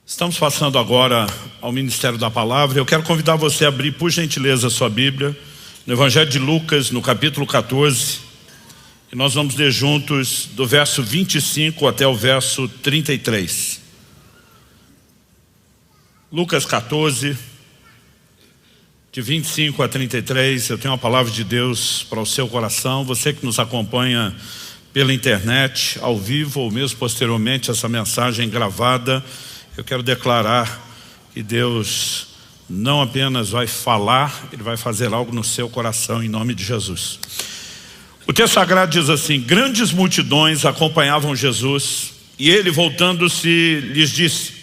Estamos passando agora ao Ministério da Palavra. Eu quero convidar você a abrir, por gentileza, a sua Bíblia no Evangelho de Lucas, no capítulo 14. E nós vamos ler juntos do verso 25 até o verso 33. Lucas 14, de 25 a 33. Eu tenho uma palavra de Deus para o seu coração. Você que nos acompanha pela internet, ao vivo ou mesmo posteriormente essa mensagem gravada, eu quero declarar que Deus não apenas vai falar, Ele vai fazer algo no seu coração em nome de Jesus. O texto sagrado diz assim: grandes multidões acompanhavam Jesus e Ele, voltando-se, lhes disse: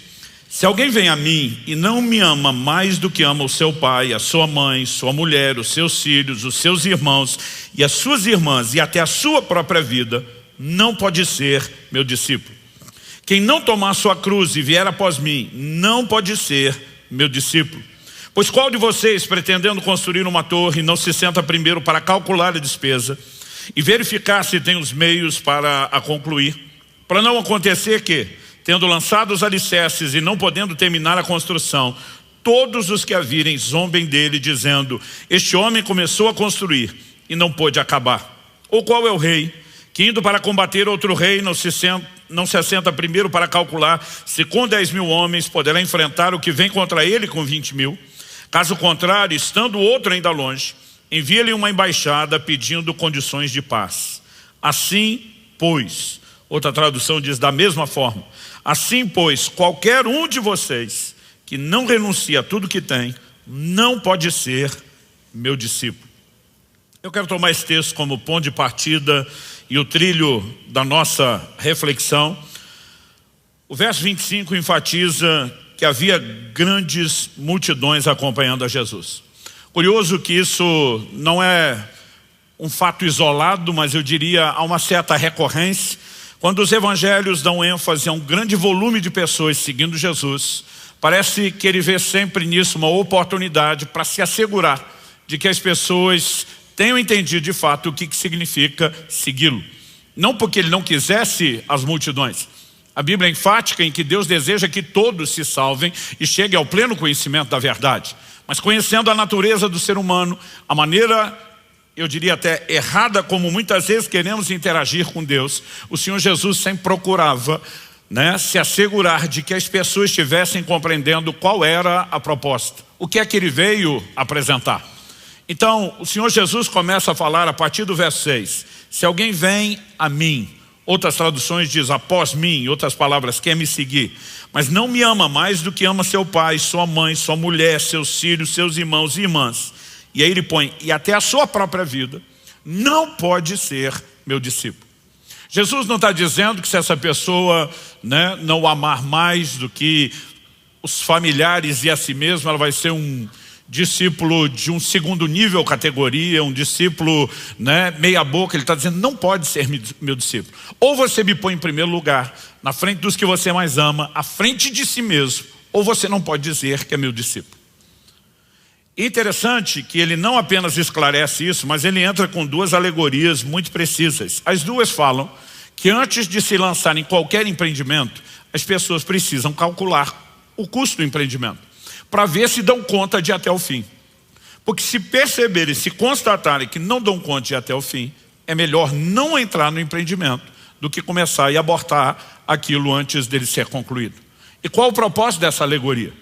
se alguém vem a mim e não me ama mais do que ama o seu pai, a sua mãe, sua mulher, os seus filhos, os seus irmãos e as suas irmãs e até a sua própria vida, não pode ser meu discípulo. Quem não tomar sua cruz e vier após mim, não pode ser meu discípulo. Pois qual de vocês, pretendendo construir uma torre, não se senta primeiro para calcular a despesa e verificar se tem os meios para a concluir? Para não acontecer que, tendo lançado os alicerces e não podendo terminar a construção, todos os que a virem zombem dele, dizendo: este homem começou a construir e não pôde acabar. Ou qual é o rei que, indo para combater outro rei, não se assenta primeiro para calcular se com 10.000 homens poderá enfrentar o que vem contra ele com 20.000? Caso contrário, estando o outro ainda longe, envia-lhe uma embaixada pedindo condições de paz. Assim, pois, outra tradução diz da mesma forma: assim, pois, qualquer um de vocês que não renuncia a tudo que tem, não pode ser meu discípulo. Eu quero tomar esse texto como ponto de partida e o trilho da nossa reflexão. O verso 25 enfatiza que havia grandes multidões acompanhando a Jesus. Curioso que isso não é um fato isolado, mas eu diria há uma certa recorrência. Quando os evangelhos dão ênfase a um grande volume de pessoas seguindo Jesus, parece que ele vê sempre nisso uma oportunidade para se assegurar de que as pessoas tenham entendido de fato o que significa segui-lo. Não porque ele não quisesse as multidões. A Bíblia é enfática em que Deus deseja que todos se salvem e cheguem ao pleno conhecimento da verdade. Mas conhecendo a natureza do ser humano, a maneira, eu diria até errada, como muitas vezes queremos interagir com Deus, o Senhor Jesus sempre procurava, se assegurar de que as pessoas estivessem compreendendo qual era a proposta. O que é que ele veio apresentar? Então, o Senhor Jesus começa a falar a partir do verso 6. Se alguém vem a mim, outras traduções diz após mim, outras palavras, quer me seguir, mas não me ama mais do que ama seu pai, sua mãe, sua mulher, seus filhos, seus irmãos e irmãs. E aí ele põe, e até a sua própria vida, não pode ser meu discípulo. Jesus não está dizendo que se essa pessoa não o amar mais do que os familiares e a si mesma, ela vai ser um discípulo de um segundo nível categoria, um discípulo meia boca. Ele está dizendo, não pode ser meu discípulo. Ou você me põe em primeiro lugar, na frente dos que você mais ama, à frente de si mesmo, ou você não pode dizer que é meu discípulo. Interessante que ele não apenas esclarece isso, mas ele entra com duas alegorias muito precisas. As duas falam que antes de se lançar em qualquer empreendimento, as pessoas precisam calcular o custo do empreendimento, para ver se dão conta de ir até o fim. Porque se perceberem, se constatarem que não dão conta de ir até o fim, é melhor não entrar no empreendimento do que começar e abortar aquilo antes dele ser concluído. E qual o propósito dessa alegoria?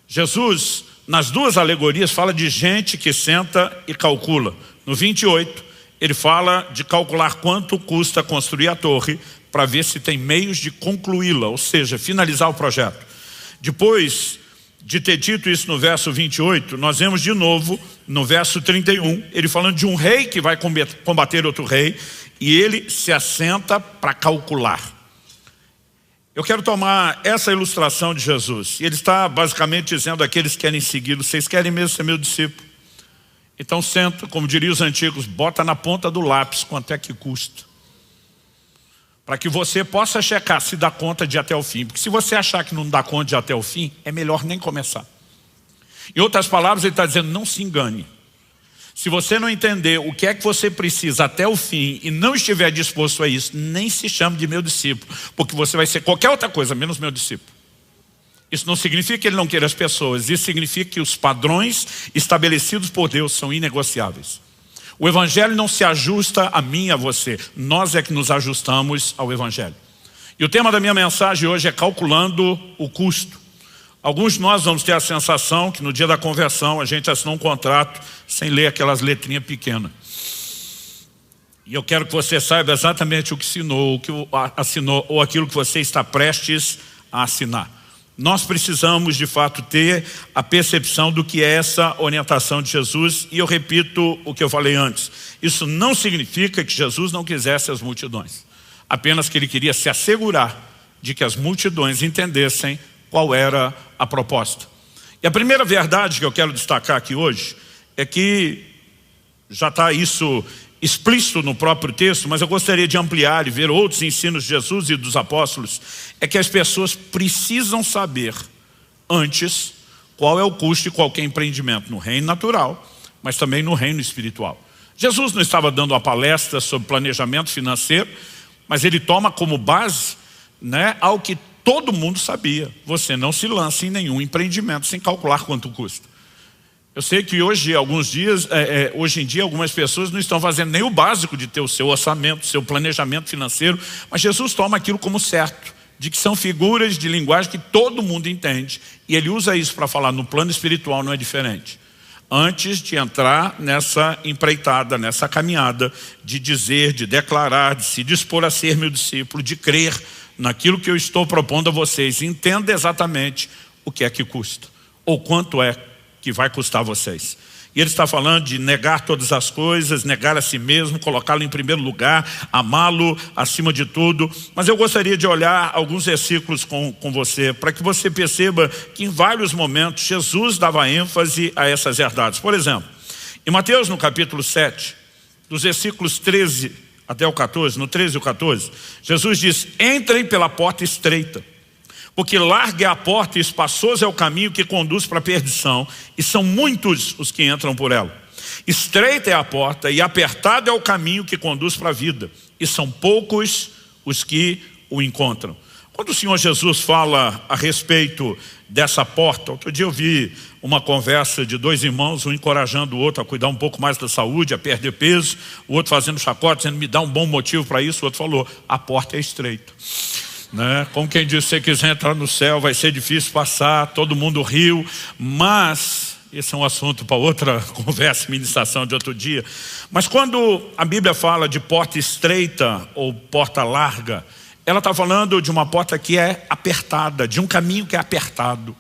Jesus, nas duas alegorias, fala de gente que senta e calcula. No 28, ele fala de calcular quanto custa construir a torre para ver se tem meios de concluí-la, ou seja, finalizar o projeto. Depois de ter dito isso no verso 28, nós vemos de novo no verso 31, ele falando de um rei que vai combater outro rei, e ele se assenta para calcular. Eu quero tomar essa ilustração de Jesus, e ele está basicamente dizendo àqueles que querem segui-lo: vocês querem mesmo ser meu discípulo? Então senta, como diriam os antigos, bota na ponta do lápis quanto é que custa, para que você possa checar se dá conta de ir até o fim. Porque se você achar que não dá conta de ir até o fim, é melhor nem começar. Em outras palavras, ele está dizendo, não se engane. Se você não entender o que é que você precisa até o fim e não estiver disposto a isso, nem se chame de meu discípulo, porque você vai ser qualquer outra coisa, menos meu discípulo. Isso não significa que ele não queira as pessoas, isso significa que os padrões estabelecidos por Deus são inegociáveis. O Evangelho não se ajusta a mim e a você, nós é que nos ajustamos ao Evangelho. E o tema da minha mensagem hoje é calculando o custo. Alguns de nós vamos ter a sensação que no dia da conversão a gente assinou um contrato sem ler aquelas letrinhas pequenas. E eu quero que você saiba exatamente o que assinou ou aquilo que você está prestes a assinar. Nós precisamos de fato ter a percepção do que é essa orientação de Jesus. E eu repito o que eu falei antes. Isso não significa que Jesus não quisesse as multidões. Apenas que ele queria se assegurar de que as multidões entendessem qual era a proposta. E a primeira verdade que eu quero destacar aqui hoje é que já está isso explícito no próprio texto, mas eu gostaria de ampliar e ver outros ensinos de Jesus e dos apóstolos, é que as pessoas precisam saber antes qual é o custo de qualquer empreendimento no reino natural, mas também no reino espiritual. Jesus não estava dando uma palestra sobre planejamento financeiro, mas ele toma como base, algo que todo mundo sabia: você não se lança em nenhum empreendimento sem calcular quanto custa. Eu sei que hoje em dia algumas pessoas não estão fazendo nem o básico de ter o seu orçamento, seu planejamento financeiro, mas Jesus toma aquilo como certo, de que são figuras de linguagem que todo mundo entende, e ele usa isso para falar no plano espiritual, não é diferente. Antes de entrar nessa empreitada, nessa caminhada, de dizer, de declarar, de se dispor a ser meu discípulo, de crer naquilo que eu estou propondo a vocês, entenda exatamente o que é que custa, ou quanto é que vai custar a vocês. E ele está falando de negar todas as coisas, negar a si mesmo, colocá-lo em primeiro lugar, amá-lo acima de tudo. Mas eu gostaria de olhar alguns versículos com você, para que você perceba que em vários momentos Jesus dava ênfase a essas verdades. Por exemplo, em Mateus no capítulo 7, dos versículos 13 até o 14, no 13 e o 14, Jesus diz: entrem pela porta estreita, porque larga é a porta e espaçoso é o caminho que conduz para a perdição, e são muitos os que entram por ela. Estreita é a porta e apertado é o caminho que conduz para a vida, e são poucos os que o encontram. Quando o Senhor Jesus fala a respeito dessa porta, outro dia eu vi uma conversa de dois irmãos, um encorajando o outro a cuidar um pouco mais da saúde, a perder peso, o outro fazendo chacota, dizendo: me dá um bom motivo para isso. O outro falou: a porta é estreita. Como quem diz: se você quiser entrar no céu vai ser difícil passar. Todo mundo riu, mas esse é um assunto para outra conversa, ministração de outro dia. Mas quando a Bíblia fala de porta estreita ou porta larga, ela está falando de uma porta que é apertada, de um caminho que é apertado.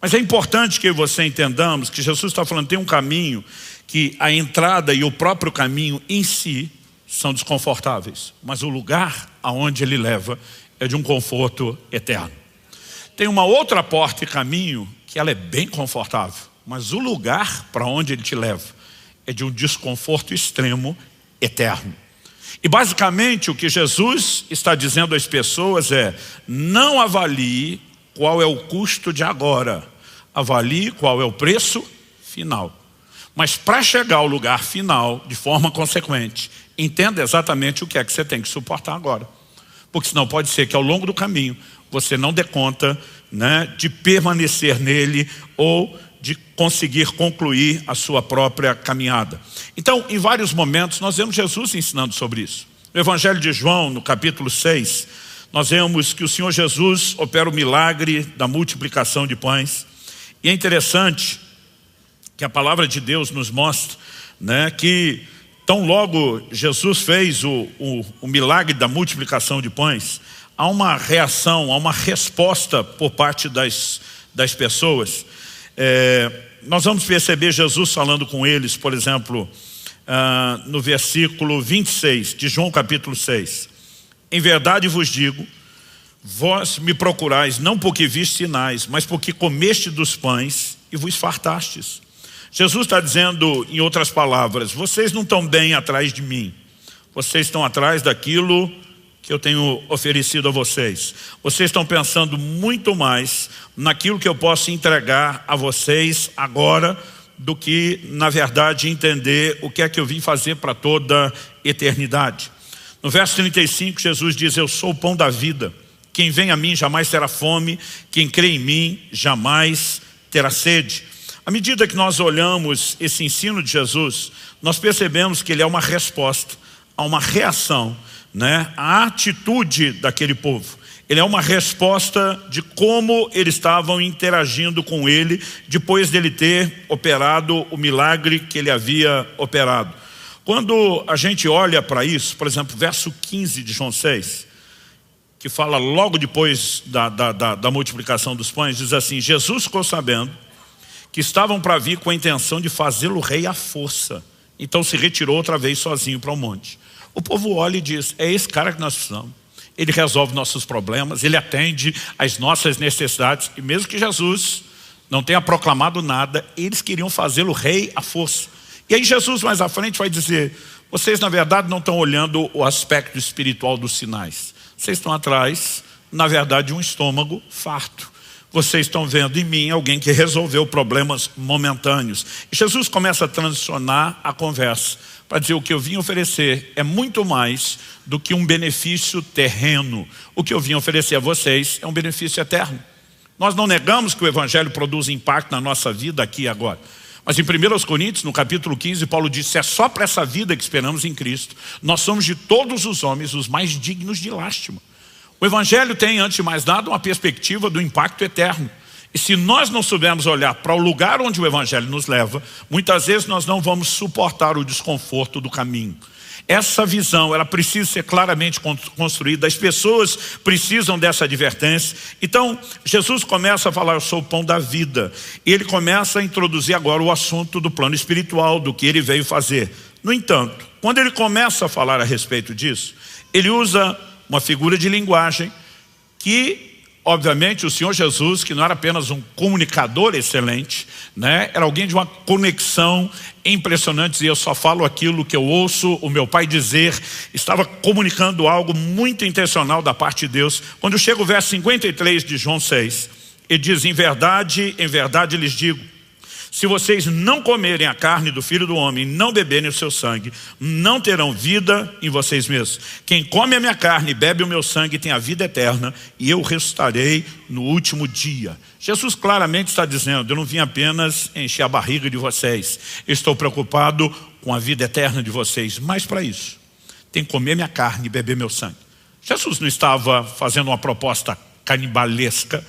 Mas é importante que você entendamos que Jesus está falando: tem um caminho que a entrada e o próprio caminho em si são desconfortáveis, mas o lugar aonde ele leva é de um conforto eterno. Tem uma outra porta e caminho que ela é bem confortável, mas o lugar para onde ele te leva é de um desconforto extremo eterno. E basicamente o que Jesus está dizendo às pessoas é: não avalie qual é o custo de agora, avalie qual é o preço final. Mas para chegar ao lugar final, de forma consequente, entenda exatamente o que é que você tem que suportar agora. Porque senão pode ser que ao longo do caminho você não dê conta de permanecer nele ou de conseguir concluir a sua própria caminhada. Então, em vários momentos, nós vemos Jesus ensinando sobre isso. No Evangelho de João, no capítulo 6, nós vemos que o Senhor Jesus opera o milagre da multiplicação de pães. E é interessante que a palavra de Deus nos mostra que tão logo Jesus fez o milagre da multiplicação de pães, há uma reação, há uma resposta por parte das pessoas. Nós vamos perceber Jesus falando com eles, por exemplo, no versículo 26 de João capítulo 6. Em verdade vos digo, vós me procurais não porque viste sinais, mas porque comeste dos pães e vos fartastes. Jesus está dizendo, em outras palavras: vocês não estão bem atrás de mim, vocês estão atrás daquilo que eu tenho oferecido a vocês. Vocês estão pensando muito mais naquilo que eu posso entregar a vocês agora do que, na verdade, entender o que é que eu vim fazer para toda a eternidade. No verso 35, Jesus diz: eu sou o pão da vida. Quem vem a mim jamais terá fome, quem crê em mim jamais terá sede. À medida que nós olhamos esse ensino de Jesus, nós percebemos que ele é uma resposta a uma reação, né? A atitude daquele povo. Ele é uma resposta de como eles estavam interagindo com ele depois dele ter operado o milagre que ele havia operado. Quando a gente olha para isso, por exemplo, verso 15 de João 6, que fala logo depois da multiplicação dos pães, diz assim: Jesus ficou sabendo que estavam para vir com a intenção de fazê-lo rei à força. Então se retirou outra vez sozinho para o monte. O povo olha e diz: é esse cara que nós precisamos. Ele resolve nossos problemas, ele atende às nossas necessidades. E mesmo que Jesus não tenha proclamado nada, eles queriam fazê-lo rei à força. E aí Jesus mais à frente vai dizer: vocês na verdade não estão olhando o aspecto espiritual dos sinais. Vocês estão atrás, na verdade, de um estômago farto. Vocês estão vendo em mim alguém que resolveu problemas momentâneos. E Jesus começa a transicionar a conversa para dizer: o que eu vim oferecer é muito mais do que um benefício terreno. O que eu vim oferecer a vocês é um benefício eterno. Nós não negamos que o Evangelho produz impacto na nossa vida aqui e agora. Mas em 1 Coríntios, no capítulo 15, Paulo diz: é só para essa vida que esperamos em Cristo. Nós somos de todos os homens os mais dignos de lástima. O Evangelho tem, antes de mais nada, uma perspectiva do impacto eterno. E se nós não soubermos olhar para o lugar onde o Evangelho nos leva, muitas vezes nós não vamos suportar o desconforto do caminho. Essa visão, ela precisa ser claramente construída. As pessoas precisam dessa advertência. Então, Jesus começa a falar: eu sou o pão da vida. E ele começa a introduzir agora o assunto do plano espiritual, do que ele veio fazer. No entanto, quando ele começa a falar a respeito disso, ele usa uma figura de linguagem que, obviamente, o Senhor Jesus, que não era apenas um comunicador excelente, né? Era alguém de uma conexão impressionante. E eu só falo aquilo que eu ouço o meu pai dizer. Estava comunicando algo muito intencional da parte de Deus. Quando chega o verso 53 de João 6, ele diz: em verdade lhes digo, se vocês não comerem a carne do Filho do Homem, não beberem o seu sangue, não terão vida em vocês mesmos. Quem come a minha carne e bebe o meu sangue tem a vida eterna, e eu ressuscitarei no último dia. Jesus claramente está dizendo: eu não vim apenas encher a barriga de vocês, eu estou preocupado com a vida eterna de vocês. Mas para isso, tem que comer minha carne e beber meu sangue. Jesus não estava fazendo uma proposta canibalesca.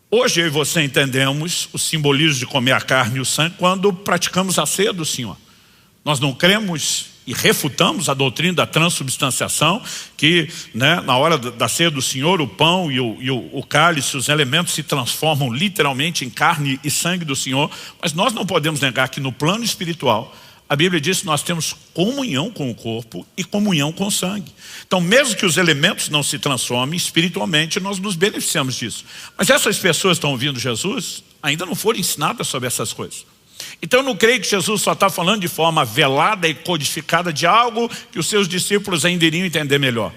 Hoje eu e você entendemos o simbolismo de comer a carne e o sangue quando praticamos a ceia do Senhor. Nós não cremos e refutamos a doutrina da transubstanciação, que, né, na hora da ceia do Senhor, o pão e o cálice, os elementos se transformam literalmente em carne e sangue do Senhor. Mas nós não podemos negar que no plano espiritual, a Bíblia diz que nós temos comunhão com o corpo e comunhão com o sangue. Então, mesmo que os elementos não se transformem, espiritualmente nós nos beneficiamos disso. Mas essas pessoas que estão ouvindo Jesus ainda não foram ensinadas sobre essas coisas. Então eu não creio que Jesus só está falando de forma velada e codificada de algo que os seus discípulos ainda iriam entender melhor.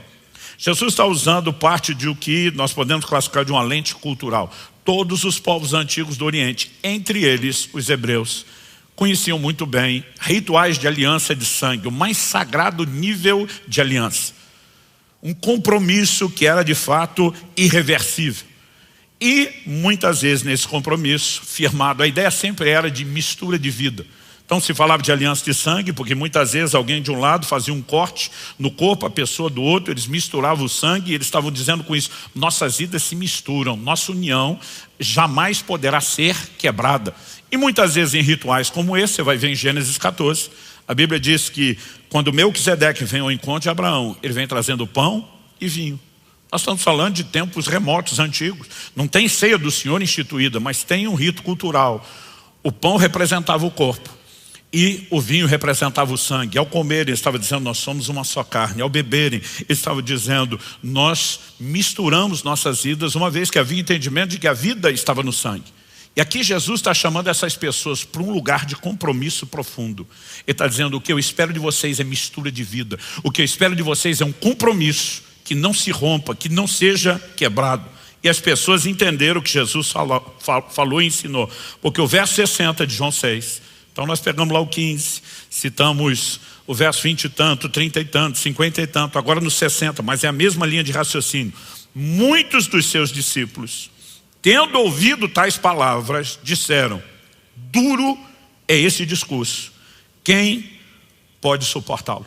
Jesus está usando parte de o que nós podemos classificar de uma lente cultural. Todos os povos antigos do Oriente, entre eles os hebreus, conheciam muito bem rituais de aliança de sangue, o mais sagrado nível de aliança. Um compromisso que era de fato irreversível. E muitas vezes nesse compromisso firmado, a ideia sempre era de mistura de vida. Então se falava de aliança de sangue, porque muitas vezes alguém de um lado fazia um corte no corpo, a pessoa do outro, eles misturavam o sangue e eles estavam dizendo com isso: nossas vidas se misturam, nossa união jamais poderá ser quebrada. E muitas vezes em rituais como esse, você vai ver em Gênesis 14, a Bíblia diz que quando Melquisedeque vem ao encontro de Abraão, ele vem trazendo pão e vinho. Nós estamos falando de tempos remotos, antigos. Não tem ceia do Senhor instituída, mas tem um rito cultural. O pão representava o corpo e o vinho representava o sangue. Ao comer, ele estava dizendo: nós somos uma só carne. Ao beberem, ele estava dizendo: nós misturamos nossas vidas, uma vez que havia entendimento de que a vida estava no sangue. E aqui Jesus está chamando essas pessoas para um lugar de compromisso profundo. Ele está dizendo: o que eu espero de vocês é mistura de vida. O que eu espero de vocês é um compromisso que não se rompa, que não seja quebrado. E as pessoas entenderam o que Jesus falou e ensinou. Porque o verso 60 de João 6, então nós pegamos lá o 15, citamos o verso 20 e tanto, 30 e tanto, 50 e tanto, agora no 60, mas é a mesma linha de raciocínio. muitos dos seus discípulos, tendo ouvido tais palavras, disseram: duro é esse discurso, quem pode suportá-lo?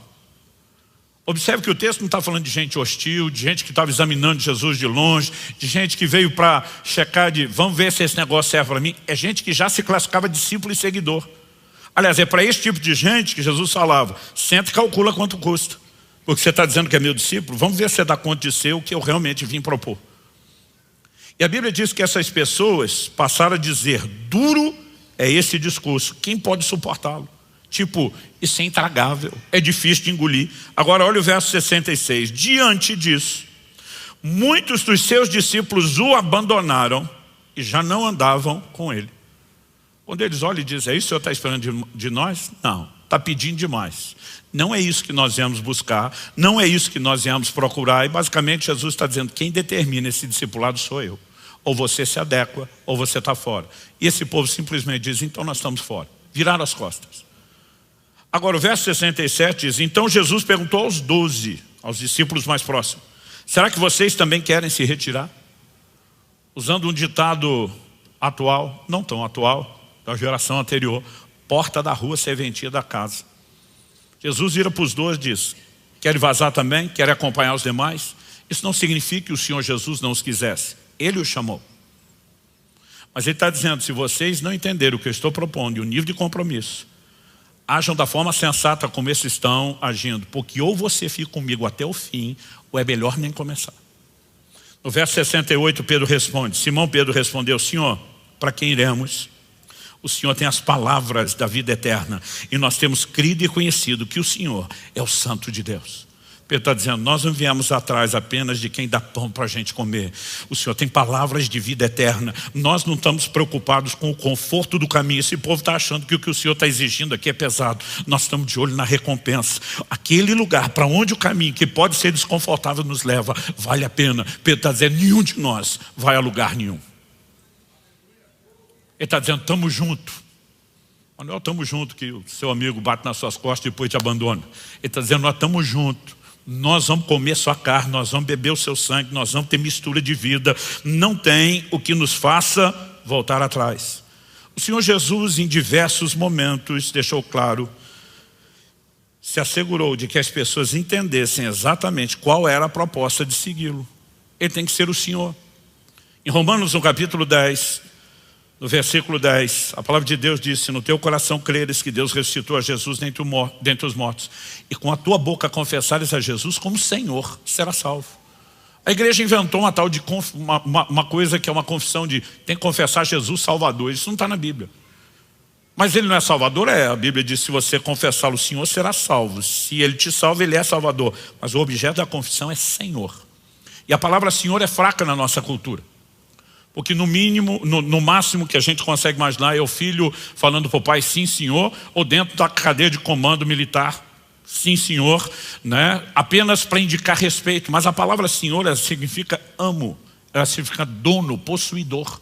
Observe que o texto não está falando de gente hostil, de gente que estava examinando Jesus de longe, de gente que veio para checar vamos ver se esse negócio serve para mim. É gente que já se classificava discípulo e seguidor. Aliás, é para esse tipo de gente que Jesus falava: senta e calcula quanto custa. Porque você está dizendo que é meu discípulo, vamos ver se você dá conta de ser o que eu realmente vim propor. E a Bíblia diz que essas pessoas passaram a dizer: duro é esse discurso, quem pode suportá-lo? Tipo, isso é intragável, é difícil de engolir. Agora olha o verso 66. Diante disso, muitos dos seus discípulos o abandonaram e já não andavam com ele. Quando eles olham e dizem: é isso que o Senhor está esperando de nós? Não, está pedindo demais. Não é isso que nós viemos buscar, não é isso que nós viemos procurar. E basicamente Jesus está dizendo: quem determina esse discipulado sou eu. Ou você se adequa, ou você está fora. E esse povo simplesmente diz: então nós estamos fora. Viraram as costas. Agora o verso 67 diz: então Jesus perguntou aos 12, aos discípulos mais próximos: será que vocês também querem se retirar? Usando um ditado atual, não tão atual, da geração anterior: porta da rua, serventia da casa. Jesus vira para os 12 e diz: querem vazar também? Querem acompanhar os demais? Isso não significa que o Senhor Jesus não os quisesse. Ele os chamou. Mas ele está dizendo: se vocês não entenderem o que eu estou propondo e o nível de compromisso, ajam da forma sensata como esses estão agindo, porque ou você fica comigo até o fim, ou é melhor nem começar. No verso 68 Pedro responde, Simão Pedro respondeu: Senhor, para quem iremos? O Senhor tem as palavras da vida eterna, e nós temos crido e conhecido que o Senhor é o Santo de Deus. Pedro está dizendo: nós não viemos atrás apenas de quem dá pão para a gente comer. O Senhor tem palavras de vida eterna. Nós não estamos preocupados com o conforto do caminho. Esse povo está achando que o que o Senhor está exigindo aqui é pesado. Nós estamos de olho na recompensa. Aquele lugar para onde o caminho, que pode ser desconfortável, nos leva, vale a pena. Pedro está dizendo: nenhum de nós vai a lugar nenhum. Ele está dizendo: estamos juntos. Mas não é estamos juntos que o seu amigo bate nas suas costas e depois te abandona. Ele está dizendo: nós estamos juntos. Nós vamos comer sua carne, nós vamos beber o seu sangue, nós vamos ter mistura de vida. Não tem o que nos faça voltar atrás. O Senhor Jesus, em diversos momentos, deixou claro, se assegurou de que as pessoas entendessem exatamente qual era a proposta de segui-lo. Ele tem que ser o Senhor. Em Romanos, no capítulo 10, no versículo 10, a palavra de Deus diz: se no teu coração creres que Deus ressuscitou a Jesus dentre os mortos, e com a tua boca confessares a Jesus como Senhor, será salvo. A igreja inventou uma tal de uma coisa que é uma confissão de tem que confessar Jesus Salvador. Isso não está na Bíblia. Mas ele não é Salvador? A Bíblia diz: se você confessá-lo Senhor, será salvo. Se ele te salva, ele é Salvador. Mas o objeto da confissão é Senhor. E a palavra Senhor é fraca na nossa cultura. Porque no mínimo, no máximo que a gente consegue imaginar é o filho falando para o pai: sim senhor, ou dentro da cadeia de comando militar: sim senhor, né? Apenas para indicar respeito. Mas a palavra Senhor, ela significa amo, ela significa dono, possuidor.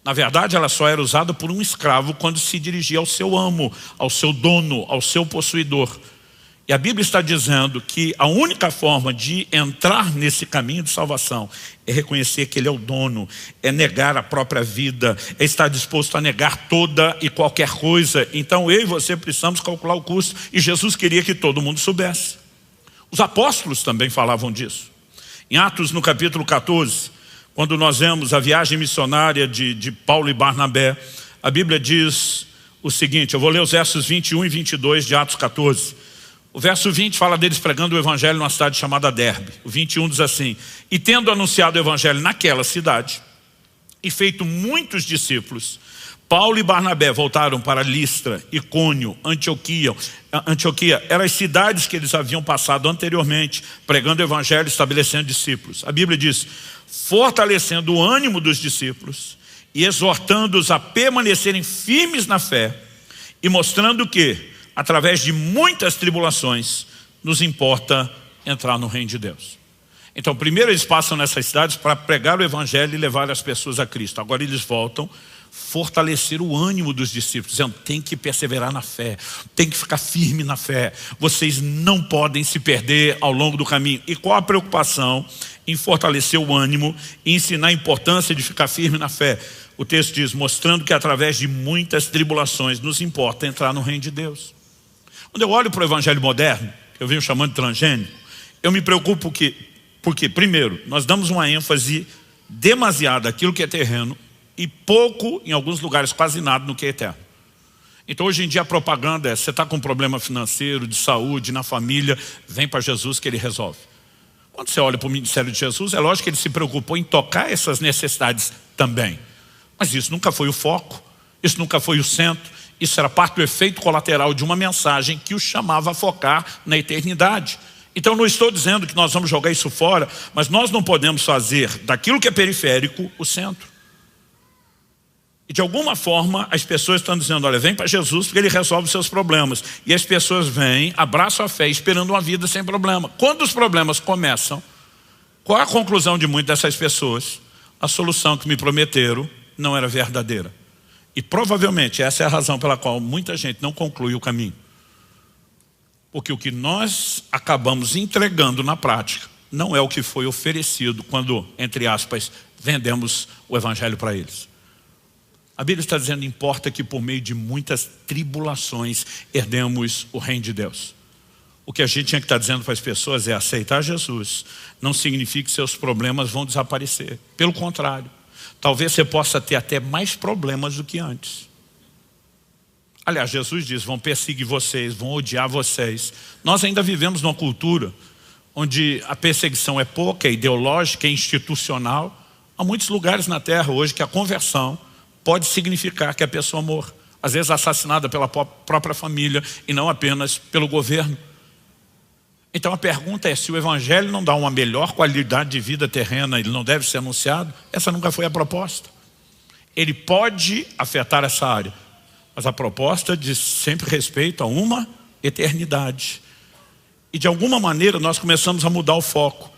Na verdade, ela só era usada por um escravo quando se dirigia ao seu amo, ao seu dono, ao seu possuidor. E a Bíblia está dizendo que a única forma de entrar nesse caminho de salvação é reconhecer que Ele é o dono, é negar a própria vida, é estar disposto a negar toda e qualquer coisa. Então eu e você precisamos calcular o custo, e Jesus queria que todo mundo soubesse. Os apóstolos também falavam disso. Em Atos, no capítulo 14, quando nós vemos a viagem missionária de Paulo e Barnabé, a Bíblia diz o seguinte: eu vou ler os versos 21 e 22 de Atos 14. O verso 20 fala deles pregando o evangelho numa cidade chamada Derbe. O 21 diz assim: e tendo anunciado o evangelho naquela cidade e feito muitos discípulos, Paulo e Barnabé voltaram para Listra, Icônio, Antioquia. Eram as cidades que eles haviam passado anteriormente, pregando o evangelho, estabelecendo discípulos. A Bíblia diz: fortalecendo o ânimo dos discípulos e exortando-os a permanecerem firmes na fé, e mostrando que através de muitas tribulações nos importa entrar no reino de Deus. Então, primeiro eles passam nessas cidades para pregar o evangelho e levar as pessoas a Cristo. Agora eles voltam fortalecer o ânimo dos discípulos, dizendo, tem que perseverar na fé, tem que ficar firme na fé, vocês não podem se perder ao longo do caminho. E qual a preocupação em fortalecer o ânimo e ensinar a importância de ficar firme na fé? O texto diz, mostrando que através de muitas tribulações nos importa entrar no reino de Deus. Quando eu olho para o evangelho moderno, que eu venho chamando de transgênico, eu me preocupo porque primeiro, nós damos uma ênfase demasiada àquilo que é terreno e pouco, em alguns lugares, quase nada no que é eterno. Então hoje em dia a propaganda é, você está com um problema financeiro, de saúde, na família, vem para Jesus que Ele resolve. Quando você olha para o ministério de Jesus, é lógico que Ele se preocupou em tocar essas necessidades também. Mas isso nunca foi o foco, isso nunca foi o centro, isso era parte do efeito colateral de uma mensagem que o chamava a focar na eternidade. Então não estou dizendo que nós vamos jogar isso fora, mas nós não podemos fazer daquilo que é periférico o centro. E de alguma forma as pessoas estão dizendo, olha, vem para Jesus porque Ele resolve os seus problemas. E as pessoas vêm, abraçam a fé, esperando uma vida sem problema. Quando os problemas começam, qual a conclusão de muitas dessas pessoas? A solução que me prometeram não era verdadeira. E provavelmente essa é a razão pela qual muita gente não conclui o caminho. Porque o que nós acabamos entregando na prática não é o que foi oferecido quando, entre aspas, vendemos o evangelho para eles. A Bíblia está dizendo, importa que por meio de muitas tribulações herdemos o reino de Deus. O que a gente tinha que estar dizendo para as pessoas é aceitar Jesus. Não significa que seus problemas vão desaparecer. Pelo contrário, talvez você possa ter até mais problemas do que antes. Aliás, Jesus diz, vão perseguir vocês, vão odiar vocês. Nós ainda vivemos numa cultura onde a perseguição é pouca, é ideológica, é institucional. Há muitos lugares na terra hoje que a conversão pode significar que a pessoa morra. Às vezes assassinada pela própria família e não apenas pelo governo. Então a pergunta é, se o evangelho não dá uma melhor qualidade de vida terrena, ele não deve ser anunciado? Essa nunca foi a proposta. Ele pode afetar essa área, mas a proposta diz sempre respeito a uma eternidade. E de alguma maneira nós começamos a mudar o foco.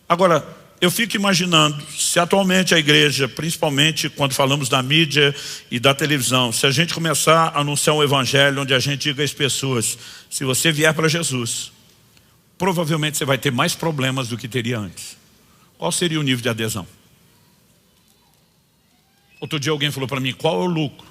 Agora, eu fico imaginando, se atualmente a igreja, principalmente quando falamos da mídia e da televisão, se a gente começar a anunciar um evangelho onde a gente diga às pessoas, se você vier para Jesus, provavelmente você vai ter mais problemas do que teria antes. Qual seria o nível de adesão? Outro dia alguém falou para mim, qual é o lucro?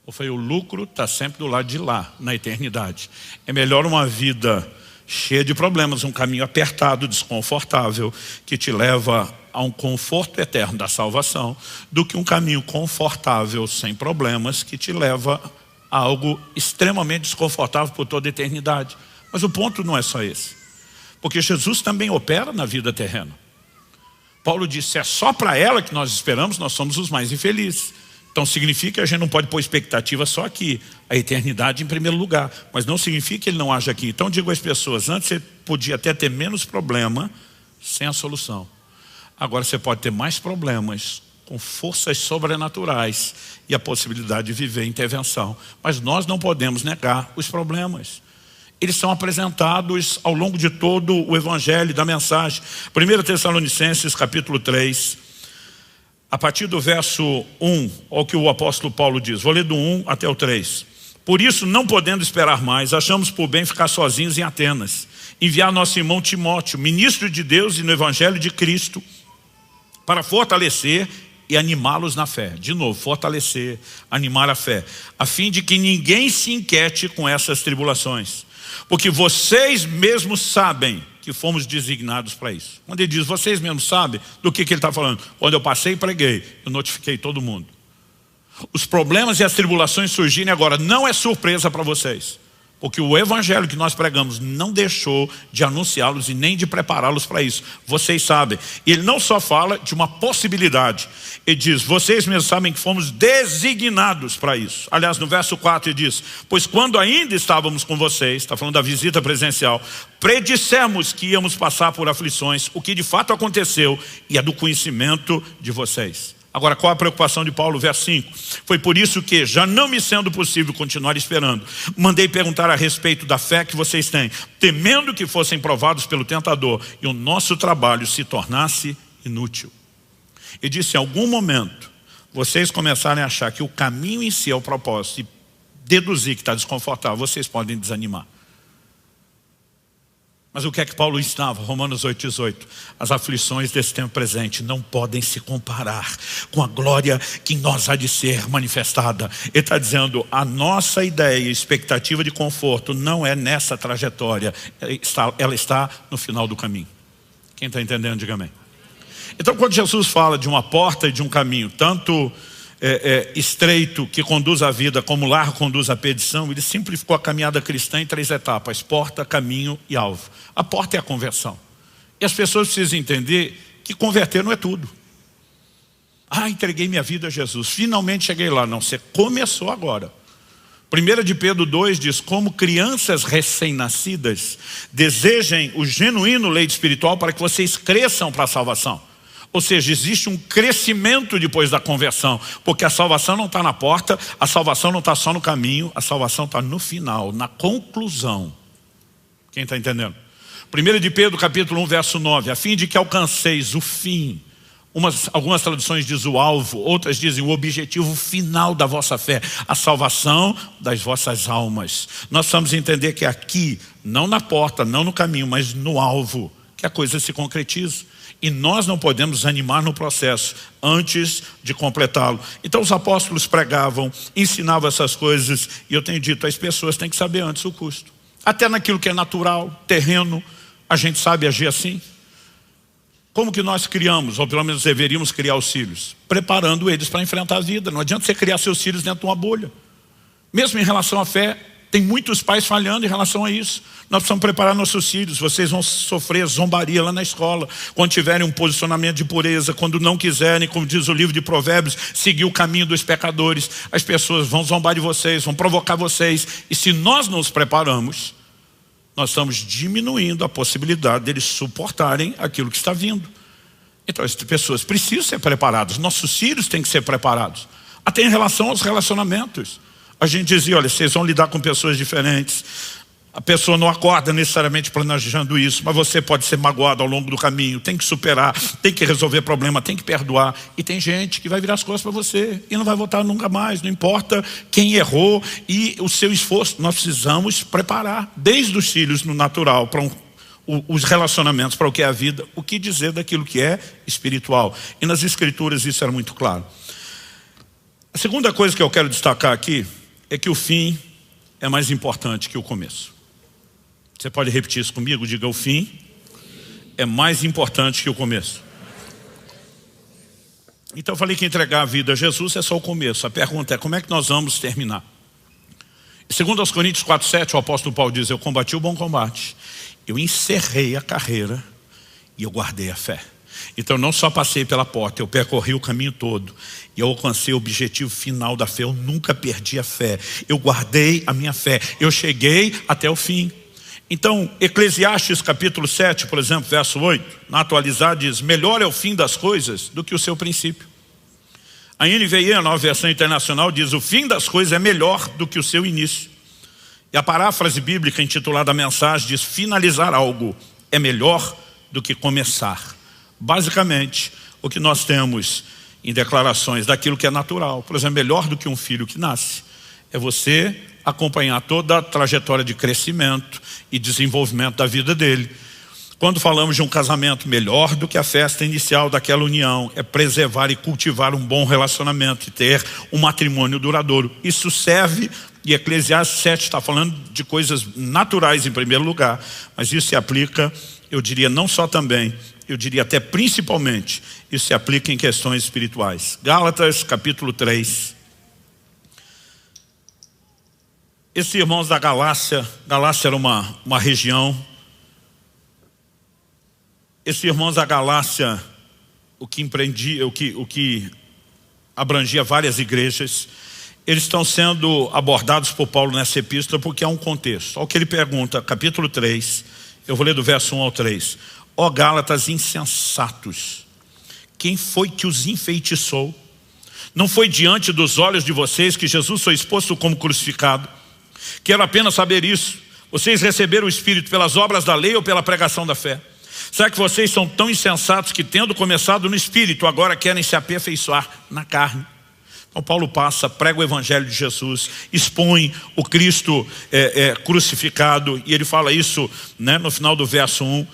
Eu falei, o lucro está sempre do lado de lá, na eternidade. É melhor uma vida cheia de problemas, um caminho apertado, desconfortável, que te leva a um conforto eterno da salvação, do que um caminho confortável, sem problemas, que te leva a algo extremamente desconfortável por toda a eternidade. Mas o ponto não é só esse. Porque Jesus também opera na vida terrena. Paulo disse, é só para ela que nós esperamos, nós somos os mais infelizes. Então significa que a gente não pode pôr expectativa só aqui, a eternidade em primeiro lugar, mas não significa que Ele não age aqui. Então digo às pessoas, antes você podia até ter menos problema sem a solução. Agora você pode ter mais problemas com forças sobrenaturais e a possibilidade de viver intervenção. Mas nós não podemos negar os problemas. Eles são apresentados ao longo de todo o evangelho da mensagem. 1 Tessalonicenses capítulo 3, a partir do verso 1, ao que o apóstolo Paulo diz. Vou ler do 1 até o 3. Por isso, não podendo esperar mais, achamos por bem ficar sozinhos em Atenas. Enviar nosso irmão Timóteo, ministro de Deus e no evangelho de Cristo, para fortalecer e animá-los na fé. De novo, fortalecer, animar a fé. A fim de que ninguém se inquiete com essas tribulações. Porque vocês mesmos sabem que fomos designados para isso. Quando ele diz, vocês mesmos sabem, do que ele está falando? Quando eu passei e preguei, eu notifiquei todo mundo. Os problemas e as tribulações surgirem agora não é surpresa para vocês. Porque o evangelho que nós pregamos não deixou de anunciá-los e nem de prepará-los para isso. Vocês sabem. E ele não só fala de uma possibilidade. Ele diz, vocês mesmos sabem que fomos designados para isso. Aliás, no verso 4 ele diz, pois quando ainda estávamos com vocês, está falando da visita presencial, predissemos que íamos passar por aflições, o que de fato aconteceu e é do conhecimento de vocês. Agora, qual a preocupação de Paulo? Verso 5. Foi por isso que, já não me sendo possível continuar esperando, mandei perguntar a respeito da fé que vocês têm, temendo que fossem provados pelo tentador e o nosso trabalho se tornasse inútil. E disse, em algum momento, vocês começarem a achar que o caminho em si é o propósito e deduzir que está desconfortável, vocês podem desanimar. Mas o que é que Paulo ensinava? Romanos 8,18. As aflições desse tempo presente não podem se comparar com a glória que em nós há de ser manifestada. Ele está dizendo, a nossa ideia, expectativa de conforto não é nessa trajetória. Ela está no final do caminho. Quem está entendendo, diga amém. Então, quando Jesus fala de uma porta e de um caminho, tanto estreito que conduz à vida, como largo conduz à perdição, ele simplificou a caminhada cristã em 3 etapas: porta, caminho e alvo. A porta é a conversão. E as pessoas precisam entender que converter não é tudo. Entreguei minha vida a Jesus, finalmente cheguei lá. Não, você começou agora. 1 de Pedro 2 diz, como crianças recém-nascidas, desejem o genuíno leite espiritual para que vocês cresçam para a salvação. Ou seja, existe um crescimento depois da conversão, porque a salvação não está na porta, a salvação não está só no caminho, a salvação está no final, na conclusão. Quem está entendendo? 1 de Pedro capítulo 1, verso 9, a fim de que alcanceis o fim. Algumas traduções dizem o alvo, outras dizem o objetivo final da vossa fé, a salvação das vossas almas. Nós precisamos entender que aqui, não na porta, não no caminho, mas no alvo, que a coisa se concretiza. E nós não podemos animar no processo antes de completá-lo. Então os apóstolos pregavam, ensinavam essas coisas. E eu tenho dito, as pessoas têm que saber antes o custo. Até naquilo que é natural, terreno, a gente sabe agir assim. Como que nós criamos, ou pelo menos deveríamos criar os filhos? Preparando eles para enfrentar a vida. Não adianta você criar seus filhos dentro de uma bolha. Mesmo em relação à fé, tem muitos pais falhando em relação a isso. Nós precisamos preparar nossos filhos. Vocês vão sofrer zombaria lá na escola, quando tiverem um posicionamento de pureza, quando não quiserem, como diz o livro de Provérbios, seguir o caminho dos pecadores. As pessoas vão zombar de vocês, vão provocar vocês. E se nós não os preparamos, nós estamos diminuindo a possibilidade deles suportarem aquilo que está vindo. Então as pessoas precisam ser preparadas. Nossos filhos têm que ser preparados. Até em relação aos relacionamentos. A gente dizia, olha, vocês vão lidar com pessoas diferentes. A pessoa não acorda necessariamente planejando isso, mas você pode ser magoado ao longo do caminho, tem que superar, tem que resolver problema, tem que perdoar. E tem gente que vai virar as costas para você e não vai voltar nunca mais, não importa quem errou e o seu esforço. Nós precisamos preparar, desde os filhos no natural, para os relacionamentos, para o que é a vida, o que dizer daquilo que é espiritual. E nas escrituras isso era muito claro. A segunda coisa que eu quero destacar aqui é que o fim é mais importante que o começo. Você pode repetir isso comigo? Diga, o fim é mais importante que o começo. Então eu falei que entregar a vida a Jesus é só o começo. A pergunta é, como é que nós vamos terminar? Segundo aos Coríntios 4,7, o apóstolo Paulo diz, eu combati o bom combate, eu encerrei a carreira e eu guardei a fé. Então eu não só passei pela porta, eu percorri o caminho todo e eu alcancei o objetivo final da fé. Eu nunca perdi a fé, eu guardei a minha fé, eu cheguei até o fim. Então Eclesiastes capítulo 7, por exemplo, verso 8, na atualizada diz, melhor é o fim das coisas do que o seu princípio. A NVI, a nova versão internacional, diz, o fim das coisas é melhor do que o seu início. E a paráfrase bíblica intitulada a mensagem diz, finalizar algo é melhor do que começar. Basicamente, o que nós temos em declarações daquilo que é natural, por exemplo, melhor do que um filho que nasce, é você acompanhar toda a trajetória de crescimento e desenvolvimento da vida dele. Quando falamos de um casamento, melhor do que a festa inicial daquela união é preservar e cultivar um bom relacionamento e ter um matrimônio duradouro. Isso serve, e Eclesiastes 7 está falando de coisas naturais em primeiro lugar, mas isso se aplica, eu diria não só também, eu diria até principalmente, isso se aplica em questões espirituais. Gálatas capítulo 3. Esses irmãos da Galácia era uma região. Esses irmãos da Galácia, o que abrangia várias igrejas, eles estão sendo abordados por Paulo nessa epístola porque há um contexto. Olha o que ele pergunta, capítulo 3, eu vou ler do verso 1 ao 3. Ó Gálatas insensatos, quem foi que os enfeitiçou Não foi diante dos olhos de vocês que Jesus foi exposto como crucificado. Quero apenas saber isso. Vocês receberam o Espírito pelas obras da lei ou pela pregação da fé? Será que vocês são tão insensatos que, tendo começado no Espírito, agora querem se aperfeiçoar na carne? Então Paulo passa, prega o Evangelho de Jesus, expõe o Cristo crucificado, e ele fala isso, né, no final do verso 1.